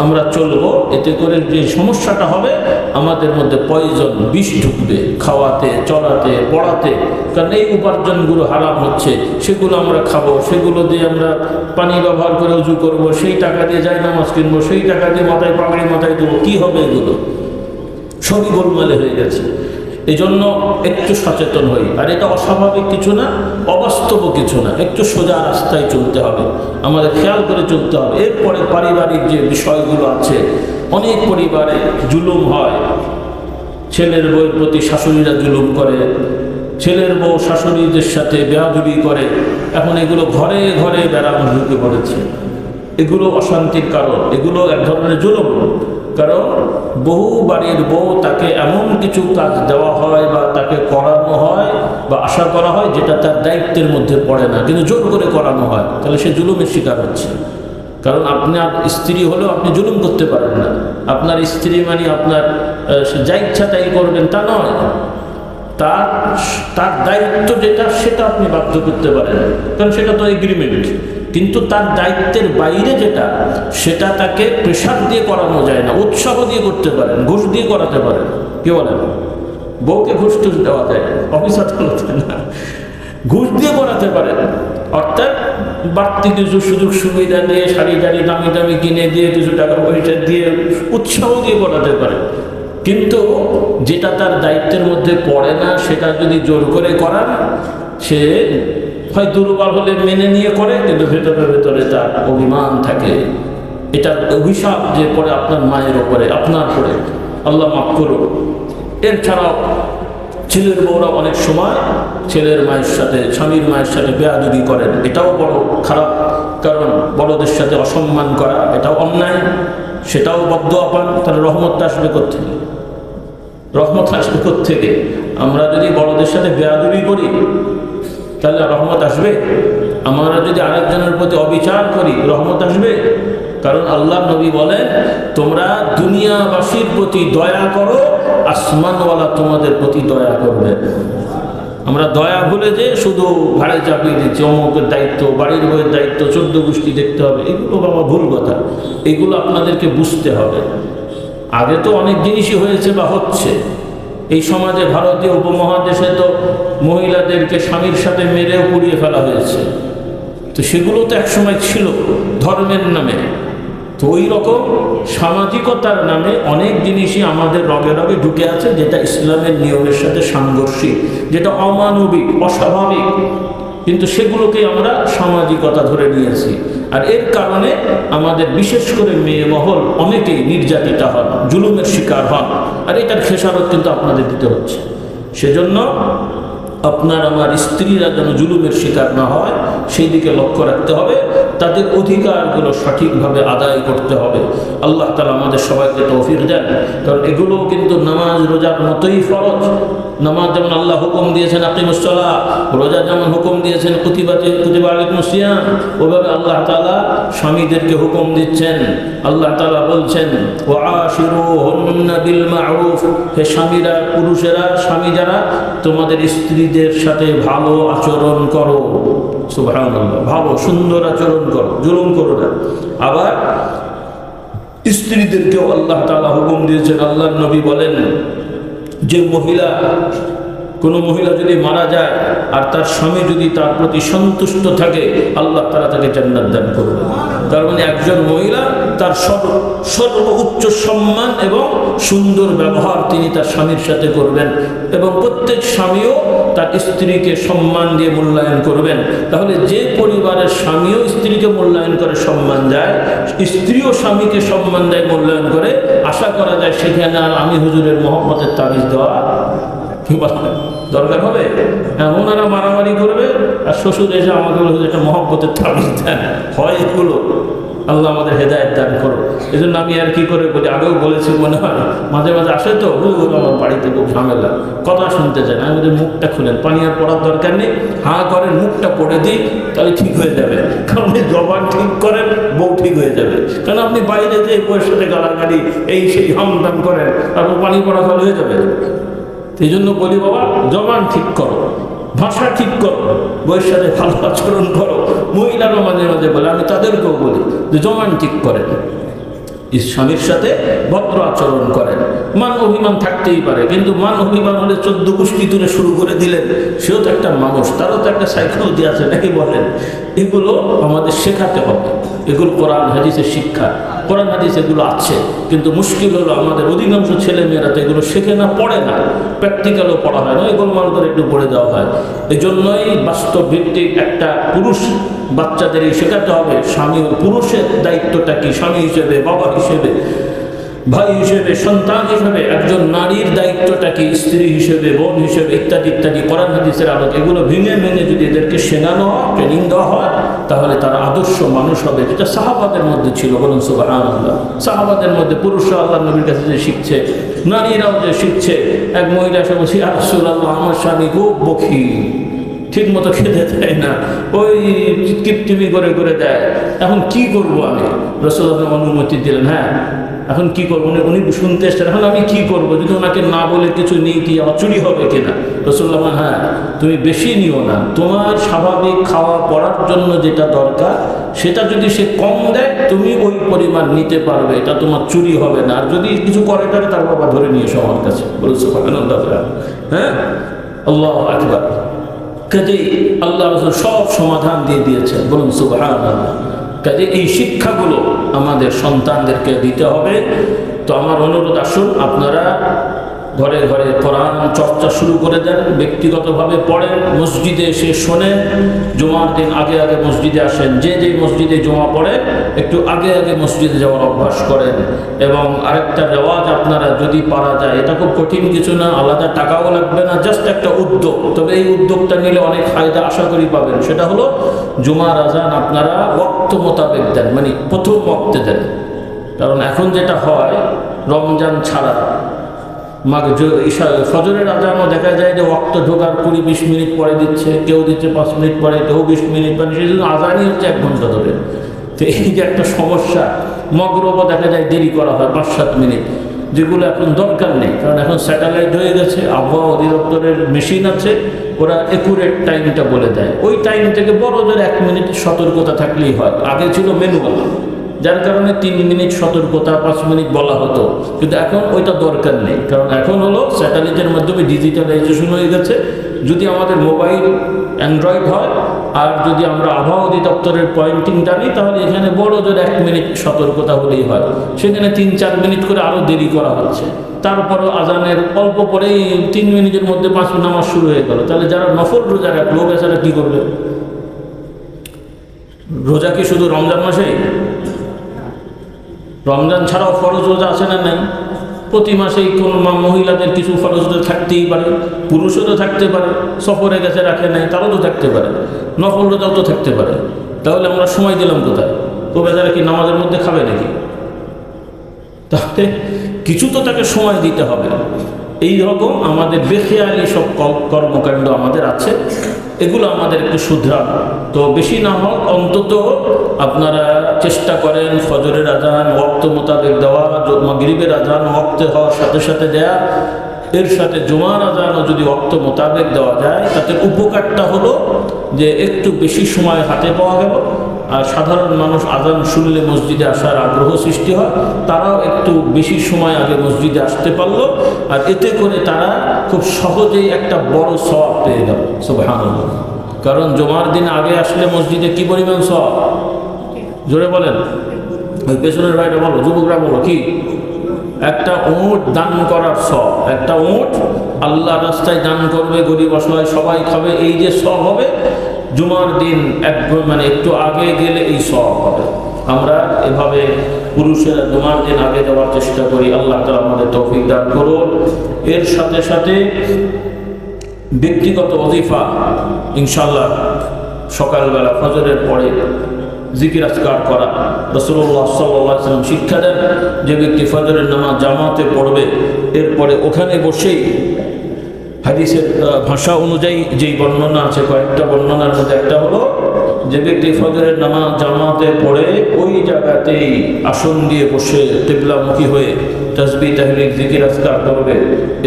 আমরা চলবো, এতে করে যে সমস্যাটা হবে, আমাদের মধ্যে পয়জন, বিষ ঢুকবে, খাওয়াতে, চড়াতে, পড়াতে। কারণ এই উপার্জনগুলো হারাম হচ্ছে, সেগুলো আমরা খাবো, সেগুলো দিয়ে আমরা পানি ব্যবহার করে উজু করব, সেই টাকা দিয়ে যাই নামাজ কিনবো, সেই টাকা দিয়ে মাথায় পাগড়ি মাথায় দেবো, কী হবে? এগুলো সবই গোলমালে হয়ে গেছে। এই জন্য একটু সচেতন হই। আর এটা অস্বাভাবিক কিছু না, অবাস্তব কিছু না, একটু সোজা রাস্তায় চলতে হবে, আমাদের খেয়াল করে চলতে হবে। এরপরে পারিবারিক যে বিষয়গুলো আছে, অনেক পরিবারে জুলুম হয়, ছেলের বউয়ের প্রতি শাশুড়িরা জুলুম করে, ছেলের বউ শাশুড়িদের সাথে বেয়াদবি করে। এখন এগুলো ঘরে ঘরে বেড়ানো ঢুকে পড়েছে। এগুলো অশান্তির কারণ, এগুলো এক ধরনের জুলুম। কারণ বহু বাড়ির বউ তাকে এমন কিছু কাজ দেওয়া হয় বা তাকে করানো হয় বা আশা করা হয় যেটা তার দায়িত্বের মধ্যে পড়ে না, কিন্তু জোর করে করানো হয়, তাহলে সে জুলুমের শিকার হচ্ছে। কারণ আপনার স্ত্রী হলেও আপনি জুলুম করতে পারেন না। আপনার স্ত্রী মানে আপনার যা ইচ্ছা তাই করবেন তা নয়, তার দায়িত্ব যেটা সেটা আপনি বাধ্য করতে পারেন, কারণ সেটা তো এগ্রিমেন্ট। কিন্তু তার দায়িত্বের বাইরে যেটা, সেটা তাকে প্রেশার দিয়ে করানো যায় না, উৎসাহ দিয়ে করতে পারেন, ঘুষ দিয়ে করাতে পারেন। কি বলেন? বউকে ঘুষ টুস দেওয়া যায়, অফিসার না, ঘুষ দিয়ে করাতে পারেন। অর্থাৎ বাড়তি কিছু সুযোগ সুবিধা দিয়ে, শাড়ি টাড়ি দামি দামি কিনে দিয়ে, কিছু টাকা পয়সা দিয়ে, উৎসাহ দিয়ে করাতে পারেন। কিন্তু যেটা তার দায়িত্বের মধ্যে পড়ে না, সেটা যদি জোর করে করান, সে হয় দুর্বল হলে মেনে নিয়ে করে, কিন্তু ভেতরে ভেতরে তার অভিমান থাকে। এটার অভিশাপ যে পড়ে আপনার মায়ের ওপরে, আপনার পরে, আল্লাহ মাফ করুন। এছাড়াও ছেলের বউরা অনেক সময় ছেলের মায়ের সাথে, স্বামীর মায়ের সাথে বেয়াদবি করেন, এটাও বড় খারাপ। কারণ বড়দের সাথে অসম্মান করা, এটাও অন্যায়, সেটাও বদদোয়া পান। তাহলে রহমতটা আসবে কোত্থেকে? রহমত আসবে কোত্থেকে? আমরা যদি বড়দের সাথে বেয়াদবি করি তাহলে রহমত আসবে? আমরা যদি আরেকজনের প্রতি অবিচার করি রহমত আসবে? কারণ আল্লাহ নবী বলেন, তোমরা দুনিয়াবাসীর প্রতি দয়া করো, আসমানওয়ালা তোমাদের প্রতি দয়া করবে। আমরা দয়া ভুলে যে শুধু ভাড়ে চাপিয়ে দিচ্ছি, অমুকের দায়িত্ব, বাড়ির বইয়ের দায়িত্ব, 14 গোষ্ঠী দেখতে হবে, এগুলো বাবা ভুল কথা। এগুলো আপনাদেরকে বুঝতে হবে। আগে তো অনেক জিনিসই হয়েছে বা হচ্ছে। এই সমাজে, ভারতীয় উপমহাদেশে তো মহিলাদেরকে স্বামীর সাথে মেরেও পুড়িয়ে ফেলা হয়েছে। তো সেগুলো তো একসময় ছিল ধর্মের নামে। তো ওই রকম সামাজিকতার নামে অনেক জিনিসই আমাদের রগে রগে ঢুকে আছে, যেটা ইসলামের নিয়মের সাথে সাংঘর্ষিক, যেটা অমানবিক, অস্বাভাবিক, কিন্তু সেগুলোকে আমরা সামাজিকতা ধরে নিয়েছি। আর এর কারণে আমাদের বিশেষ করে মেয়ে মহল অনেকেই নির্যাতিত হন, জুলুমের শিকার হন। আর এটার খেসারত কিন্তু আপনাদের দিতে হচ্ছে। সেজন্য আপনার আমার স্ত্রীরা যেন জুলুমের শিকার না হয় সেই দিকে লক্ষ্য রাখতে হবে। তাদের অধিকারগুলো সঠিকভাবে আদায় করতে হবে। আল্লাহ তাআলা আমাদের সবাইকে তৌফিক দেন। কারণ এগুলো কিন্তু নামাজ রোজার মতোই ফরজ। নামাজ যেমন আল্লাহ হুকুম দিয়েছেন আকিমুস সালাহ, রোজা যেমন হুকুম দিয়েছেন কুতিবা আলাইকুমুস সিয়াম, ওভাবে আল্লাহ তাআলা স্বামীদেরকে হুকুম দিচ্ছেন। আল্লাহ তাআলা বলছেন, ওয়াশিরুহুন্না বিল মা'রুফ, হে স্বামীরা, পুরুষেরা, স্বামী যারা, তোমাদের স্ত্রীদের সাথে ভালো আচরণ করো। সুবহানাল্লাহ, ভালো সুন্দর আচরণ করো, জুলুম করো না। আবার স্ত্রীদেরকেও আল্লাহ তাআলা হুকুম দিয়েছেন। আল্লাহর নবী বলেন যে কোনো মহিলা যদি মারা যায় আর তার স্বামী যদি তার প্রতি সন্তুষ্ট থাকে, আল্লাহ তাআলা তাকে জান্নাত দান করবে। তার মানে একজন মহিলা তার সর্বোচ্চ সম্মান এবং সুন্দর ব্যবহার তিনি তার স্বামীর সাথে করবেন, এবং প্রত্যেক স্বামীও তার স্ত্রীকে সম্মান দিয়ে মূল্যায়ন করবেন। তাহলে যে পরিবারের স্বামীও স্ত্রীকে মূল্যায়ন করে, সম্মান দেয়, স্ত্রীও স্বামীকে সম্মান দেয়, মূল্যায়ন করে, আশা করা যায় সেখানে আর আমি হুজুরের মহব্বতের তাবিজ দেওয়া কি বলেন দরকার হবে? ওনারা মারামারি করবে আর শ্বশুর এসে আমাকে বলে একটা মহব্বতের তাবিজ দেন। হয় এগুলো? আল্লাহ আমাদের হেদায়েত দান করো। এই জন্য আমি আর কি করে বলি, আগেও বলেছি মনে হয়, মাঝে মাঝে আসে তো আমার বাড়িতে খুব ঝামেলা, কথা শুনতে চায় না। আমি বলি মুখটা খুলেন, পানি আর পড়ার দরকার নেই, হাঁ করেন, মুখটা পড়ে দিই, তাহলে ঠিক হয়ে যাবে। কারণ এই জবান ঠিক করেন, বউ ঠিক হয়ে যাবে। কারণ আপনি বাইরে যে বউয়ের সাথে গালাগালি এই সেই হামদাম করেন, তারপর পানি পড়া ফল হয়ে যাবে। এই জন্য বলি বাবা, জবান ঠিক করো, ভাষা ঠিক করো, বউয়ের সাথে ভালো আচরণ করো। মহিলারা মাঝে মাঝে বলে, আমি তাদেরকেও বলি যে জবান ঠিক করেন, স্বামীর সাথে ভদ্র আচরণ করেন। মান অভিমান থাকতেই পারে, কিন্তু মান অভিমান হলে 14 গোষ্ঠী তুলে শুরু করে দিলেন, সেও তো একটা মানুষ, তারও তো একটা সাইকোলজি আছে নাকি বলেন? এগুলো আমাদের শেখাতে হবে। এগুলো কোরআন হাদিসের শিক্ষা, কোরআন হাদিস এগুলো আছে। কিন্তু মুশকিল হলো আমাদের অধিকাংশ ছেলে মেয়েরা তো এগুলো শেখে না, পড়ে না, প্র্যাকটিক্যালও পড়া হয় না, এগুলো মান করে একটু পড়ে দেওয়া হয়। এই জন্যই বাস্তব ভিত্তিক একটা পুরুষ বাচ্চাদেরই শেখাতে হবে স্বামী, পুরুষের দায়িত্বটা কি, স্বামী হিসেবে, বাবা হিসেবে, ভাই হিসেবে, সন্তান হিসেবে, একজন নারীর দায়িত্বটা কি, স্ত্রী হিসেবে, বোন হিসেবে, ইত্যাদি ইত্যাদি। কোরআন হাদিসের আলোকে এগুলো ভেঙে ভেঙে যদি এদেরকে শেখানো হয়, ট্রেনিং দেওয়া হয়, তাহলে তারা আদর্শ মানুষ হবে, যেটা সাহাবাদের মধ্যে ছিল। বলুন সুবহানাল্লাহ। সাহাবাদের মধ্যে পুরুষরা আল্লাহ নবীর কাছে যে শিখছে, নারীরাও যে শিখছে। এক মহিলা এসে বলছে, ইয়া রাসূলুল্লাহ, আমার স্বামী খুব বখিল, ঠিক মতো খেতে দেয় না, ওই কিপটিমি করে করে দেয়, এখন কি করবো আমি? রাসূলুল্লাহ অনুমতি দিলেন, হ্যাঁ এখন কি করবো? উনি শুনতে এসছেন, এখন আমি কি করবো? যদি ওনাকে না বলে কিছু নিই কি আমার চুরি হবে কিনা? রাসূলুল্লাহ, হ্যাঁ তুমি বেশি নিও না, তোমার স্বাভাবিক খাওয়া পড়ার জন্য যেটা দরকার সেটা যদি সে কম দেয় তুমি ওই পরিমাণ নিতে পারবে, এটা তোমার চুরি হবে না। আর যদি কিছু করে টারে তার বাবা ধরে নিয়ে এসো আমার কাছে। বলছে হ্যাঁ, আল্লাহু আকবার। কাজেই আল্লাহ রাসূল সব সমাধান দিয়ে দিয়েছেন। বলুন সুবহানাল্লাহ। কাজে এই শিক্ষাগুলো আমাদের সন্তানদেরকে দিতে হবে। তো আমার অনুরোধ, আসুন আপনারা ঘরে ঘরে কোরআন চর্চা শুরু করে দেন, ব্যক্তিগতভাবে পড়েন, মসজিদে এসে শোনেন, জুমার দিন আগে আগে মসজিদে আসেন। যে যে মসজিদে জুমা পড়ে একটু আগে আগে মসজিদে যাওয়ার অভ্যাস করেন। এবং আরেকটা রেওয়াজ আপনারা যদি পারা যায়, এটা খুব কঠিন কিছু না, আলাদা টাকাও লাগবে না, জাস্ট একটা উদ্যোগ। তবে এই উদ্যোগটা নিলে অনেক ফায়দা আশা করি পাবেন। সেটা হলো জুমার আজান আপনারা ওয়াক্ত মোতাবেক দেন, মানে প্রথম ওয়াক্তে দেন। কারণ এখন যেটা হয়, রমজান ছাড়া ফজরের আজানও দেখা যায় যে ওয়াক্ত ঢোকার 20-20 মিনিট পরে দিচ্ছে, কেউ দিচ্ছে 5 মিনিট পরে, কেউ 20 মিনিট পরে, সেই জন্য আজানই হচ্ছে 1 ঘন্টা ধরে। তো এই যে একটা সমস্যা, মগরবও দেখা যায় দেরি করা হয় 5-7 মিনিট, যেগুলো এখন দরকার নেই, কারণ এখন স্যাটেলাইট হয়ে গেছে, আবহাওয়া অধিদপ্তরের মেশিন আছে, ওরা একুরেট টাইমটা বলে দেয়। ওই টাইম থেকে বড় জোর 1 মিনিট সতর্কতা থাকলেই হয়। আগে ছিল ম্যানুয়াল, যার কারণে 3 মিনিট সতর্কতা, 5 মিনিট বলা হতো, কিন্তু এখন ওইটা দরকার নেই, কারণ এখন হলো স্যাটেলাইটের মাধ্যমে ডিজিটালাইজেশন হয়ে গেছে। যদি আমাদের মোবাইল অ্যান্ড্রয়েড হয় আর যদি আমরা আবহাওয়া অধিদপ্তরের পয়েন্টিং টানি, তাহলে এখানে বড় জোর 1 মিনিট সতর্কতা হলেই হয়। সেখানে 3-4 মিনিট করে আরও দেরি করা হচ্ছে। তারপরও আজানের অল্প পরেই 3 মিনিটের মধ্যে 5 নামাজ শুরু হয়ে গেল। তাহলে যারা নফল রোজা রাখলো বেচারা কী করবে? রোজা কি শুধু রমজান মাসেই? রমজান ছাড়াও ফরজ রোজা আছে না নাই? প্রতি মাসেই কোন মহিলাদের কিছু ফরজ রোজা থাকতেই পারে, পুরুষেরও থাকতে পারে, সফরে গেছে রাখে নাই তারও তো থাকতে পারে, নফল রোজাও তো থাকতে পারে। তাহলে আমরা সময় দিলাম কোথায়? তো বেচারা কি নামাজের মধ্যে খাবে নাকি? তাহলে কিছু তো তাকে সময় দিতে হবে। এই রকম আমাদের বেখেয়ালি সব কর্মকাণ্ড আমাদের আছে, এগুলো আমাদের একটু শুধরান। তো বেশি না হোক, অন্তত আপনারা চেষ্টা করেন ফজরের আজান ওয়াক্ত মোতাবেক দেওয়া, মাগরিবের আজান ওয়াক্তে হওয়ার সাথে সাথে দেয়া, এর সাথে জুমার আজানও যদি ওয়াক্ত মোতাবেক দেওয়া যায়, তাতে উপকারটা হলো যে একটু বেশি সময় হাতে পাওয়া গেল, আর সাধারণ মানুষ আজান শুনলে মসজিদে আসার আগ্রহ সৃষ্টি হয়, তারাও একটু বেশি সময় আগে মসজিদে আসতে পারলো, আর এতে করে তারা খুব সহজেই একটা বড় সওয়াব পেয়ে গেল। সুবহানাল্লাহ। কারণ জুমার দিন আগে আসলে মসজিদে কি পরিমাণ সওয়াব, জোরে বলেন। ওই পেছনের ভাইটা বলো, যুবকরা বলো, কি একটা উট দান করার সওয়াব, একটা উট আল্লাহ রাস্তায় দান করবে, গরিব অসহায় সবাই খাবে, এই যে সওয়াব হবে, জুমার দিন একটু আগে গেলে এই সওয়াব হবে। আমরা এভাবে পুরুষেরা জুমার দিন আগে যাওয়ার চেষ্টা করি। আল্লাহ তাআলা আমাদের তৌফিক দান করুন। এর সাথে সাথে ব্যক্তিগত ওজিফা ইনশাআল্লাহ সকালবেলা ফজরের পরে জিকির আজকার করা। রাসূলুল্লাহ সাল্লাল্লাহু আলাইহি ওয়াসাল্লাম শিক্ষা দেন, যে ব্যক্তি ফজরের নামাজ জামাতে পড়বে, এরপরে ওখানে বসেই হাদিসের ভাষা অনুযায়ী যেই বর্ণনা আছে, কয়েকটা বর্ণনার মধ্যে একটা হলো, যে ব্যক্তি ফজরের নামাজ জামাতে পড়ে ওই জায়গাতেই আসন দিয়ে বসে কিবলামুখী হয়ে তাসবিহ তাহলিল জিকির আজকার করবে,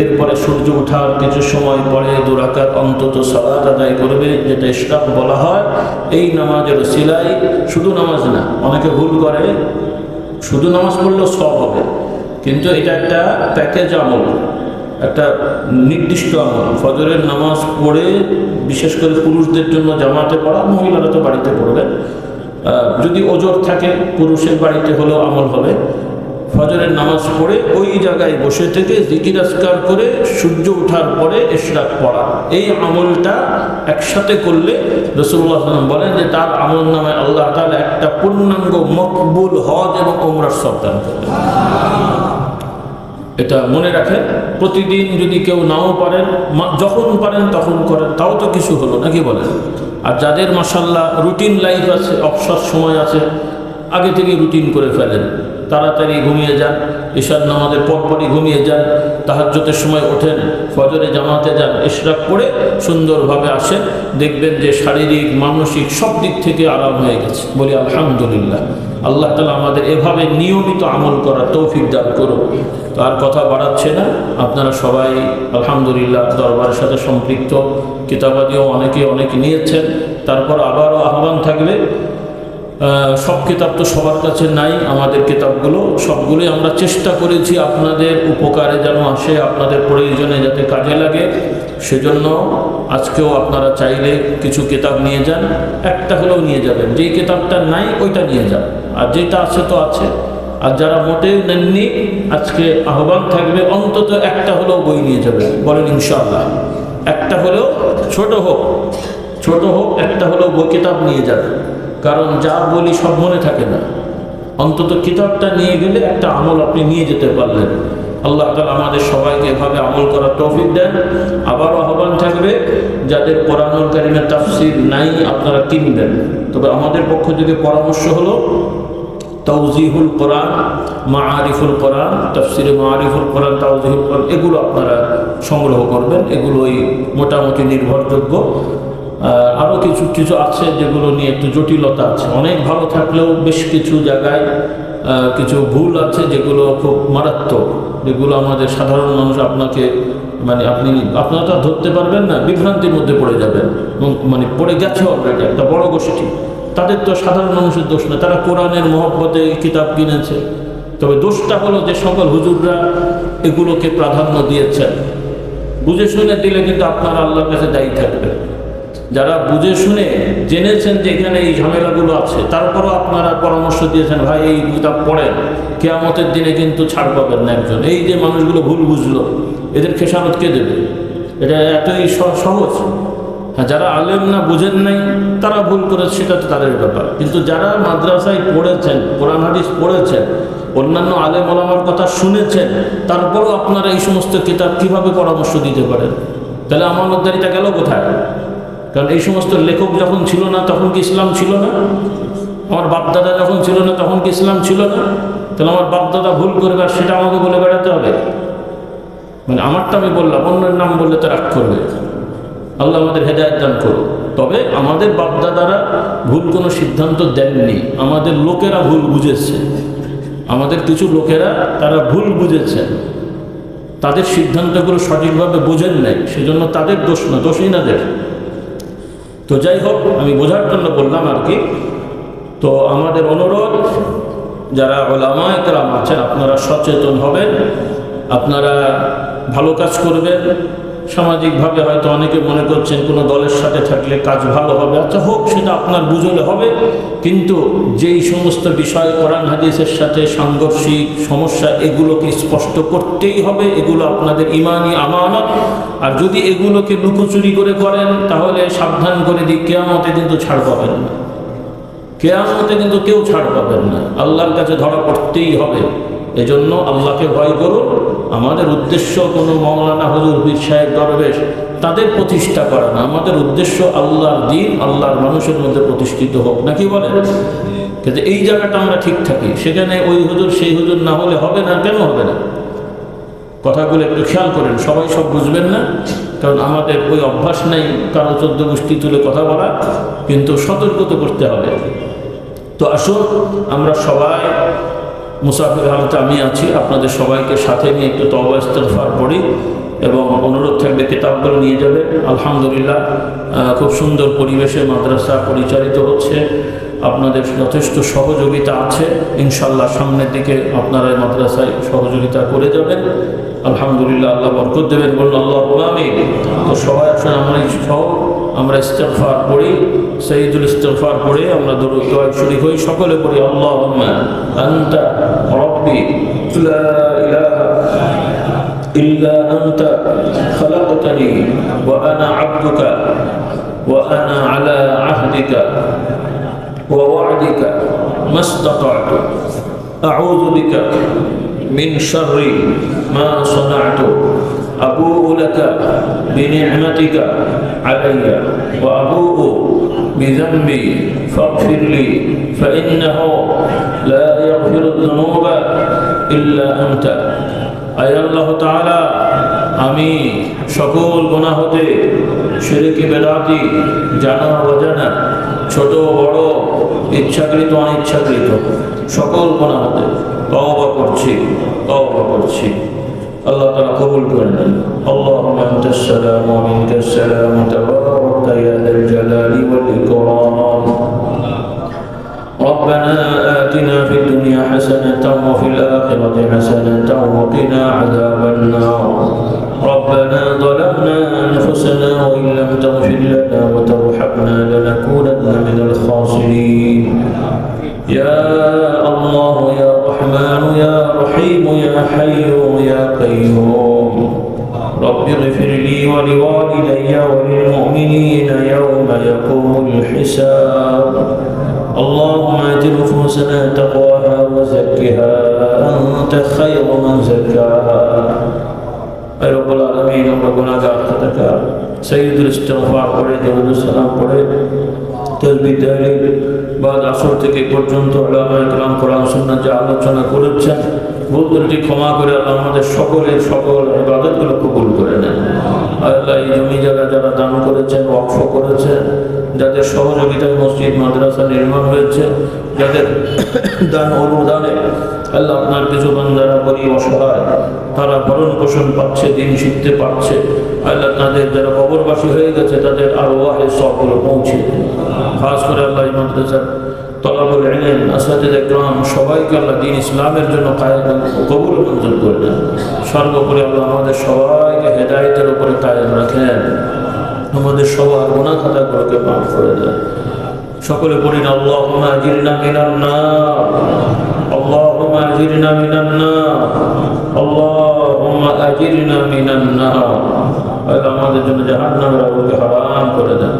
এরপরে সূর্য ওঠার কিছু সময় পরে 2 রাকাত অন্তত সালাত আদায় করবে, যেটা ইশরাক বলা হয়। এই নামাজের উসিলায় শুধু নামাজ না, অনেকে ভুল করে, শুধু নামাজ পড়লেও সওয়াব হবে, কিন্তু এটা একটা প্যাকেজ আমল, একটা নির্দিষ্ট আমল। ফজরের নামাজ পড়ে, বিশেষ করে পুরুষদের জন্য জামাতে পড়া, মহিলারা তো বাড়িতে পড়বেন, যদি ওজর থাকে পুরুষের বাড়িতে হলেও আমল হবে। ফজরের নামাজ পড়ে ওই জায়গায় বসে থেকে জিকির আজকার করে সূর্য ওঠার পরে ইশরাক পড়া, এই আমলটা একসাথে করলে রাসূলুল্লাহ সাল্লাল্লাহু আলাইহি ওয়াসাল্লাম বলেন যে তার আমল নামায় আল্লাহ তাআলা একটা পূর্ণাঙ্গ মকবুল হজ এবং উমরার সওয়াব দান করবেন। এটা মনে রাখেন। প্রতিদিন যদি কেউ নাও পারেন, যখন পারেন তখন করেন, তাও তো কিছু হলো নাকি বলেন। আর যাদের মাশাআল্লাহ রুটিন লাইফ আছে, অবসর সময় আছে, আগে থেকে রুটিন করে ফেলেন, তাড়াতাড়ি ঘুমিয়ে যান, ইশার নামাজের পরপরই ঘুমিয়ে যান, তাহাজ্জুদের সময় ওঠেন, ফজরে জামাতে যান, ইশরাক পড়ে সুন্দরভাবে আসেন, দেখবেন যে শারীরিক মানসিক সব দিক থেকে আরাম হয়ে গেছে। বলি আলহামদুলিল্লাহ। আল্লাহ তাআলা আমাদের এভাবে নিয়মিত আমল করার তৌফিক দান করুন। তো আর কথা বাড়াচ্ছে না, আপনারা সবাই আলহামদুলিল্লাহ দরবারের সাথে সম্পৃক্ত, কিতাবাদিও অনেকে নিয়েছেন। তারপর আবারও আহ্বান থাকবে, সব কিতাব তো সবার কাছে নাই, আমাদের কিতাবগুলো সবগুলোই আমরা চেষ্টা করেছি আপনাদের উপকারে যেন আসে, আপনাদের প্রয়োজনে যাতে কাজে লাগে, সেজন্য আজকেও আপনারা চাইলে কিছু কিতাব নিয়ে যান, একটা হলেও নিয়ে যাবেন। যেই কিতাবটা নাই ওইটা নিয়ে যান, আর যেটা আছে তো আছে। আর যারা মোটেও নেননি, আজকে আহ্বান থাকবে অন্তত একটা হলেও বই নিয়ে যাবেন। বলেন ইনশাআল্লাহ, একটা হলেও, ছোট হোক একটা হলেও বই কিতাব নিয়ে যাবেন। কারণ যা বলি সব মনে থাকে না, অন্তত কিতাবটা নিয়ে গেলে একটা আমল আপনি নিয়ে যেতে পারলেন। আল্লাহ তাআলা আমাদের সবাইকে এভাবে আমল করার তৌফিক দেন। আবারও আহ্বান থাকবে, যাদের কোরআনুল কারীমের তাফসীর নাই আপনারা কিনবেন। তবে আমাদের পক্ষ থেকে পরামর্শ হলো তাওজিহুল কোরআন, মাআরিফুল কোরআন, তাফসিরে মাআরিফুল কোরআন, তাওজিহুল কোরআন, এগুলো আপনারা সংগ্রহ করবেন। এগুলোই মোটামুটি নির্ভরযোগ্য। আরও কিছু কিছু আছে যেগুলো নিয়ে একটু জটিলতা আছে। অনেক ভালো থাকলেও বেশ কিছু জায়গায় কিছু ভুল আছে যেগুলো খুব মারাত্মক, যেগুলো আমাদের সাধারণ মানুষ আপনারা তো ধরতে পারবেন না, বিভ্রান্তির মধ্যে পড়ে যাবেন। মানে পড়ে গেছে অলরেডি একটা বড় গোষ্ঠী। তাদের তো সাধারণ মানুষের দোষ না, তারা কোরআনের মহব্বতে কিতাব কিনেছে। তবে দোষটা হলো যে সকল হুজুররা এগুলোকে প্রাধান্য দিয়েছেন। বুঝে শুনে দিলে কিন্তু আপনারা আল্লাহর কাছে দায়ী থাকবেন। যারা বুঝে শুনে জেনেছেন যে এখানে এই ঝামেলাগুলো আছে, তারপরও আপনারা পরামর্শ দিয়েছেন, ভাই এই কিতাব পড়েন, কিয়ামতের দিনে কিন্তু ছাড় পাবেন না একজন। এই যে মানুষগুলো ভুল বুঝলো, এদের খেসারত কে দেবে? এটা এতই সহজ। হ্যাঁ, যারা আলেম না, বুঝেন নাই, তারা ভুল করেছে, সেটা তো তাদের ব্যাপার। কিন্তু যারা মাদ্রাসায় পড়েছেন, কোরআন হাদিস পড়েছেন, অন্যান্য আলেম ওলামার কথা শুনেছেন, তারপরও আপনারা এই সমস্ত কিতাব কীভাবে পরামর্শ দিতে পারেন? তাহলে আমানতদারিটা গেল কোথায়? কারণ এই সমস্ত লেখক যখন ছিল না, তখন কি ইসলাম ছিল না? আমার বাপদাদা যখন ছিল না, তখন কি ইসলাম ছিল না? তাহলে আমার বাপদাদা ভুল করবে আর সেটা আমাকে বলে বেড়াতে হবে? মানে আমারটা আমি বললাম, অন্যের নাম বললে তো রাগ করবে। আল্লাহ আমাদের হেদায়েত দান করুন। তবে আমাদের বাপদাদারা ভুল কোনো সিদ্ধান্ত দেননি, আমাদের লোকেরা ভুল বুঝেছে। আমাদের কিছু লোকেরা তারা ভুল বুঝেছেন, তাদের সিদ্ধান্তগুলো সঠিকভাবে বোঝেন নাই, সেজন্য তাদের দোষ না, দোষই না দের। তো যাই হোক, আমি বোঝার জন্য বললাম আর কি। তো আমাদের অনুরোধ, যারা উলামায়ে কেরাম আছেন, আপনারা সচেতন হবেন, আপনারা ভালো কাজ করবেন। সামাজিকভাবে হয়তো অনেকে মনে করছেন কোনো দলের সাথে থাকলে কাজ ভালো হবে। আচ্ছা হোক, সেটা আপনার বুঝলে হবে। কিন্তু যেই সমস্ত বিষয় কোরআন হাদিসের সাথে সাংঘর্ষিক সমস্যা, এগুলোকে স্পষ্ট করতেই হবে। এগুলো আপনাদের ঈমানি আমানত। আর যদি এগুলোকে লুকোচুরি করে করেন, তাহলে সাবধান করে দিই, কিয়ামতে কিন্তু ছাড় পাবেন না। কিয়ামতে কিন্তু কেউ ছাড় পাবেন না, আল্লাহর কাছে ধরা পড়তেই হবে। এজন্য আল্লাহকে ভয় করুন। আমাদের উদ্দেশ্য কোনো মৌলানা, হুজুর, পীর সাহেব, দরবেশ তাদের প্রতিষ্ঠা করা না। আমাদের উদ্দেশ্য আল্লাহর দ্বীন, আল্লাহর মানুষের মধ্যে প্রতিষ্ঠিত হোক, নাকি বলেন? কিন্তু এই জায়গাটা আমরা ঠিক থাকি, সেখানে ওই হুজুর সেই হুজুর না হলে হবে না। কেন হবে না? কথাগুলো একটু খেয়াল করেন। সবাই সব বুঝবেন না, কারণ আমাদের ওই অভ্যাস নেই কারো 14 গোষ্ঠী তুলে কথা বলা, কিন্তু সতর্ক তো করতে হবে। তো আসুন আমরা সবাই মুসাফির হালতে আমি আছি, আপনাদের সবাইকে সাথে নিয়ে একটু তওবা ইস্তিগফার পড়ি এবং অনুরোধ থাকবে কিতাবগুলো নিয়ে যাবে। আলহামদুলিল্লাহ, খুব সুন্দর পরিবেশে মাদ্রাসা পরিচালিত হচ্ছে। আপনাদের যথেষ্ট সহযোগিতা আছে, ইনশাল্লাহ সামনের দিকে আপনারা মাদ্রাসায় সহযোগিতা করে যাবেন। আলহামদুলিল্লাহ, আল্লাহ বরকত দেবেন, বলুন আল্লাহুম্মা আমিন। তো সবাই আসুন আমরা ইস্তিগফার পড়ি, সাইয়্যিদুল ইস্তিগফার পড়ে আমরা দরুদ শরীফ হই, সকলে পড়ি। আল্লাহুম্মা আনতা রাব্বি লা ইলাহা ইল্লা আনতা খালাকতানি ওয়া আনা আবদুকা ওয়া আনা আলা আহদিকা ওয়া ওয়া'দিকা মাস্তাতা'তু আউযু বিকা মিন শাররি মা সানা'তু আবুউ লাকা বিনি'মাতিকা আলাইয়া ওয়া আবুউ বিযানবি ফাগফির লি ফাইন্নাহু লা ইয়াগফিরুয যুনুবা ইল্লা আনতা। আয় আল্লাহ তাআলা, আমি সকল গুনাহ হতে, শিরকি বেদাতি, জানা অজানা, ছোট বড়, ইচ্ছাকৃত অনিচ্ছাকৃত সকল গুনাহ হতে তওবা করছি। আল্লাহ তাআলা কবুল করে নেন। আল্লাহুম্মা আনতাস সালাম ওয়া মিনকাস সালাম তাবারাকতা ইয়া যাল জালালি ওয়াল ইকরাম। ربنا آتنا في الدنيا حسنة وفي الآخرة حسنة وقنا عذاب النار. ربنا ظلمنا أنفسنا وإن لم تغفر لنا وترحمنا لنكونن من الخاسرين. يا الله يا رحمن يا رحيم يا حي يا قيوم رب اغفر لي ولوالدي وللمؤمنين يوم يقوم الحساب. اللهم آت نفوسنا تقواها وزكها أنت خير من زكاها. أي رب العالمين ربنا جعلتك سيد الاستغفار قريت والسلام قريت তাসবিহ তাহলিল বাদ আসর থেকে পর্যন্ত উলামায়ে কেরাম কোরআন সুন্নাহ যা আলোচনা করেছেন ভুল ত্রুটি ক্ষমা করে আল্লাহ আমাদের সকলের সকল ইবাদতগুলো কবুল করে নেন। আল্লাহ এই জমি জায়গা যারা দান করেছেন, ওয়াকফ করেছেন, যাদের সহযোগিতায় মসজিদ মাদ্রাসা নির্মাণ হয়েছে, যাদের দান অনুদানে আল্লাহ আপনার কিছু বান্দারা গরিব অসহায়, তারা ভরণ পোষণ পাচ্ছে, দিন শিখতে পারছে, আল্লাহ তাদের যারা কবরবাসী হয়ে গেছে তাদের আরওয়াহে সবগুলো পৌঁছে দেন। খাস করে আল্লাহ এই মাদ্রাসার তলাবুল ইলম আসাতিজা কিরাম সবাইকে আল্লাহ দ্বীন ইসলামের জন্য কায়েম ও কবুল মঞ্জুর করে দেন। সর্বোপরি আল্লাহ আমাদের সবাইকে হেদায়েতের উপরে কায়েম রাখেন, আমাদের সবার গুনাহ খাতাগুলোকে মাফ করে দেন। সকলে পড়ি না আল্লাহুম্মা আজিরনা মিনান নার, আল্লাহুম্মা আজিরনা মিনান নার, আল্লাহুম্মা আজিরনা মিনান নার। আল্লাহ আমাদের জন্য জাহান্নামের আগুনকে হারাম করে দেন,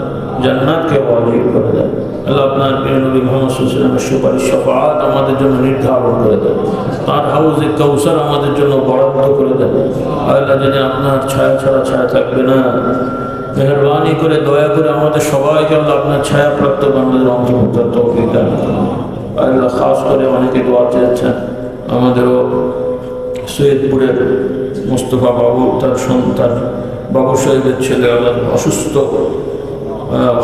জান্নাতকে ওয়াজিব করে দেন। আল্লাহ আপনার প্রিয় নবী মুহাম্মদ সাল্লাল্লাহু আলাইহি ওয়াসাল্লামের সুপারিশ শাফাআত আমাদের জন্য নির্ধারণ করে দেন, তার হাউজে কাউসার আমাদের জন্য বরাদ্দ করে দেন। আল্লাহ জানে আপনার ছায়া ছাড়া ছায়া থাকবে না। মেহরবানি করে দয়া করে আমাদের সবাইকে আল্লাহ আপনার ছায়াপ্রাপ্ত বান্দাদের অন্তর্ভুক্ত তৌফিক দান করুন। আল্লাহ খাস করে অনেকে দোয়া চেয়েছেন, আমাদেরও সৈয়দপুরের মোস্তফা বাবু, তার সন্তান বাবু সাহেবের ছেলে আল্লাহ অসুস্থ,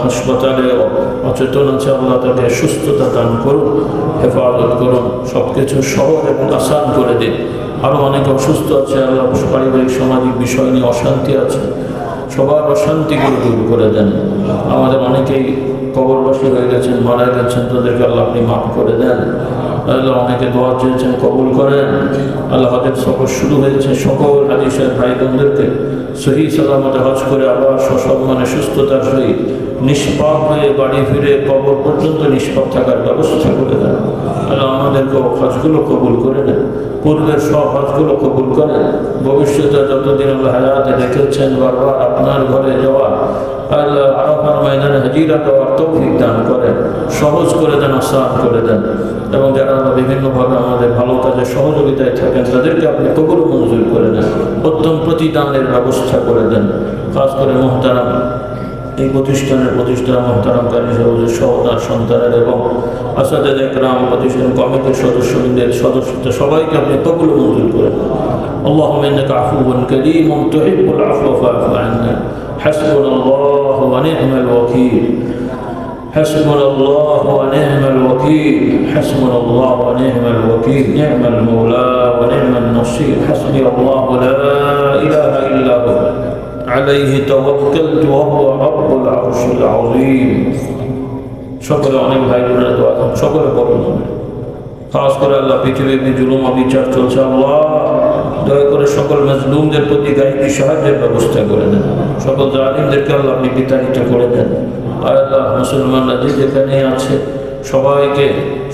হাসপাতালে অচেতন আছে, আল্লাহ তাকে সুস্থতা দান করুন, হেফাজত করুন, সব কিছু সহজ এবং আসান করে দিন। আরও অনেকে অসুস্থ আছে, আল্লাহ পারিবারিক সামাজিক বিষয় নিয়ে অশান্তি আছে, সবার অশান্তিগুলো দূর করে দেন। আমাদের অনেকেই কবরবাসী হয়ে গেছেন, মারা গেছেন, তাদেরকে আল্লাহ আপনি মাফ করে দেন। আল্লাহ অনেকে দোয়া চেয়েছেন, কবুল করেন। আল্লাহ হজের সফর শুরু হয়েছে, সকল হাদিসের ভাই বোনদেরকে সহি সালামতে হজ করে আবার সসম্মানে সুস্থতার সহিত নিষ্পাপ হয়ে বাড়ি ফিরে কবর পর্যন্ত নিষ্পাপ থাকার ব্যবস্থা করে দেন। আল্লাহ আমাদেরকে হজগুলো কবুল করে নেন, পূর্বের সব হজগুলো কবুল করেন। ভবিষ্যতে যতদিন আল্লাহ হায়াতে রেখেছেন বারবার আপনার ঘরে যাওয়া, আল্লাহ আরাফার ময়দানে হাজিরা দেওয়ার তৌফিক দান করেন, সহজ করে দেন, আসান করে দেন। এবং যারা বিভিন্নভাবে আমাদের ভালো কাজে সহযোগিতায় থাকেন তাদেরকে আপনি কবুল মঞ্জুর করে দেন, উত্তম প্রতিদানের ব্যবস্থা করে দেন। খাস করে মুহতারাম এই প্রতিষ্ঠানের প্রতিষ্ঠান মহতারামকারী সহতার সন্তানের এবং আসাতিজা কিরাম প্রতিষ্ঠান কমিটির সদস্যদের সদস্যদের সবাইকে আপনি কবুল মঞ্জুর করে দেন। আল্লাহুম্মা ইন্নাকা আফুউন কারীমুন তুহিব্বুল আফওয়া ফা'ফু আন্না। হাসবুনাল্লাহু ওয়া নি'মাল ওয়াকিল, হাসবুনাল্লাহু ওয়া নি'মাল ওয়াকিল, হাসবুনাল্লাহু ওয়া নি'মাল ওয়াকিল, নি'মাল মাওলা ওয়া নি'মান নাসীর। হাসবিয়াল্লাহু লা ইলাহা ইল্লা হু আলাইহি তাওয়াক্কালতু ওয়া হুয়া রাব্বুল আরশিল আযীম। সকলে অনেক ভাই বোনেরা দোয়া করেন, সকলে বলুন। খাস করে আল্লাহ পৃথিবীর জুলুম অবিচার চলছে, আল্লাহ দয়া করে সকল মাজলুমদের প্রতি গায়বী সাহায্যের ব্যবস্থা করে দেন, সকল জালিমদেরকে আল্লাহ আপনি বিতাড়িত করে দেন। আর আল্লাহ মুসলমানরা যে যেখানে আছে সবাইকে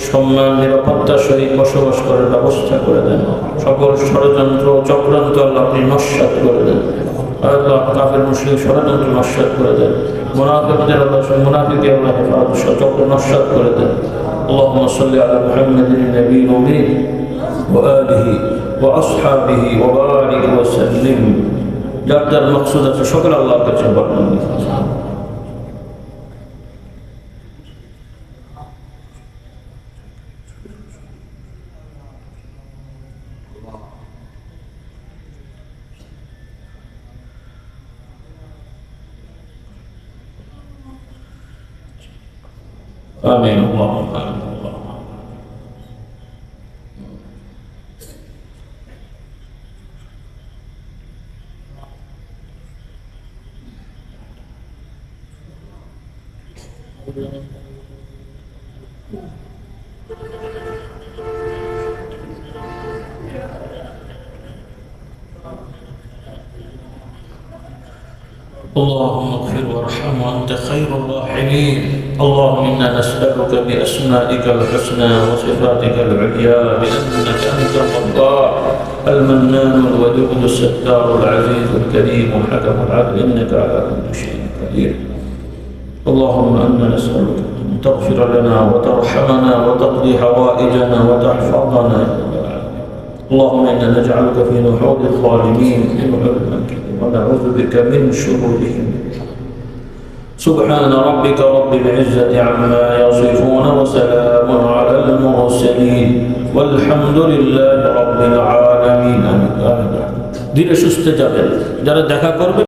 সম্মান নিরাপত্তার সহিত বসবাস করার ব্যবস্থা করে দেন। সকল ষড়যন্ত্র চক্রান্ত আল্লাহ আপনি নস্যাৎ করে দেন। আল্লাহ কাফের মুশরিক ষড়যন্ত্র নস্যাৎ করে দেন, মুনাফিকদের আল্লাহ মুনাফিককে আল্লাহ হেফাজত চক্র নস্যাৎ করে দেন। আল্লাহুম্মা সাল্লি আলা মুহাম্মাদিন নবিয়্যিল উম্মি ওয়া আলিহি ওয়া আসহাবিহি ওয়া বারিক ওয়া সাল্লিম। যার যার মাকসুদ আছে সকল আল্লাহর কাছে বর্ণনা দিন। آمين اللهم آمين اللهم اللهم اغفر وارحم وانت خير الراحمين. اللهم انا نسالك باسمائك الحسنى وصفاتك العليا بانك انت الغفار المنان الودود الستار العزيز الكريم الحكم العدل انك على كل شيء قدير. اللهم انا نسالك ان تغفر لنا وترحمنا وتقضي حوائجنا وتحفظنا. اللهم انا نجعلك في نحور الظالمين ونعوذ بك من شرورهم. سبحان ربك رب العزة عما يصفون وسلام على المرسلين والحمد لله رب العالمين. ধীরে সুস্থে যাবেন, যারা দেখা করবে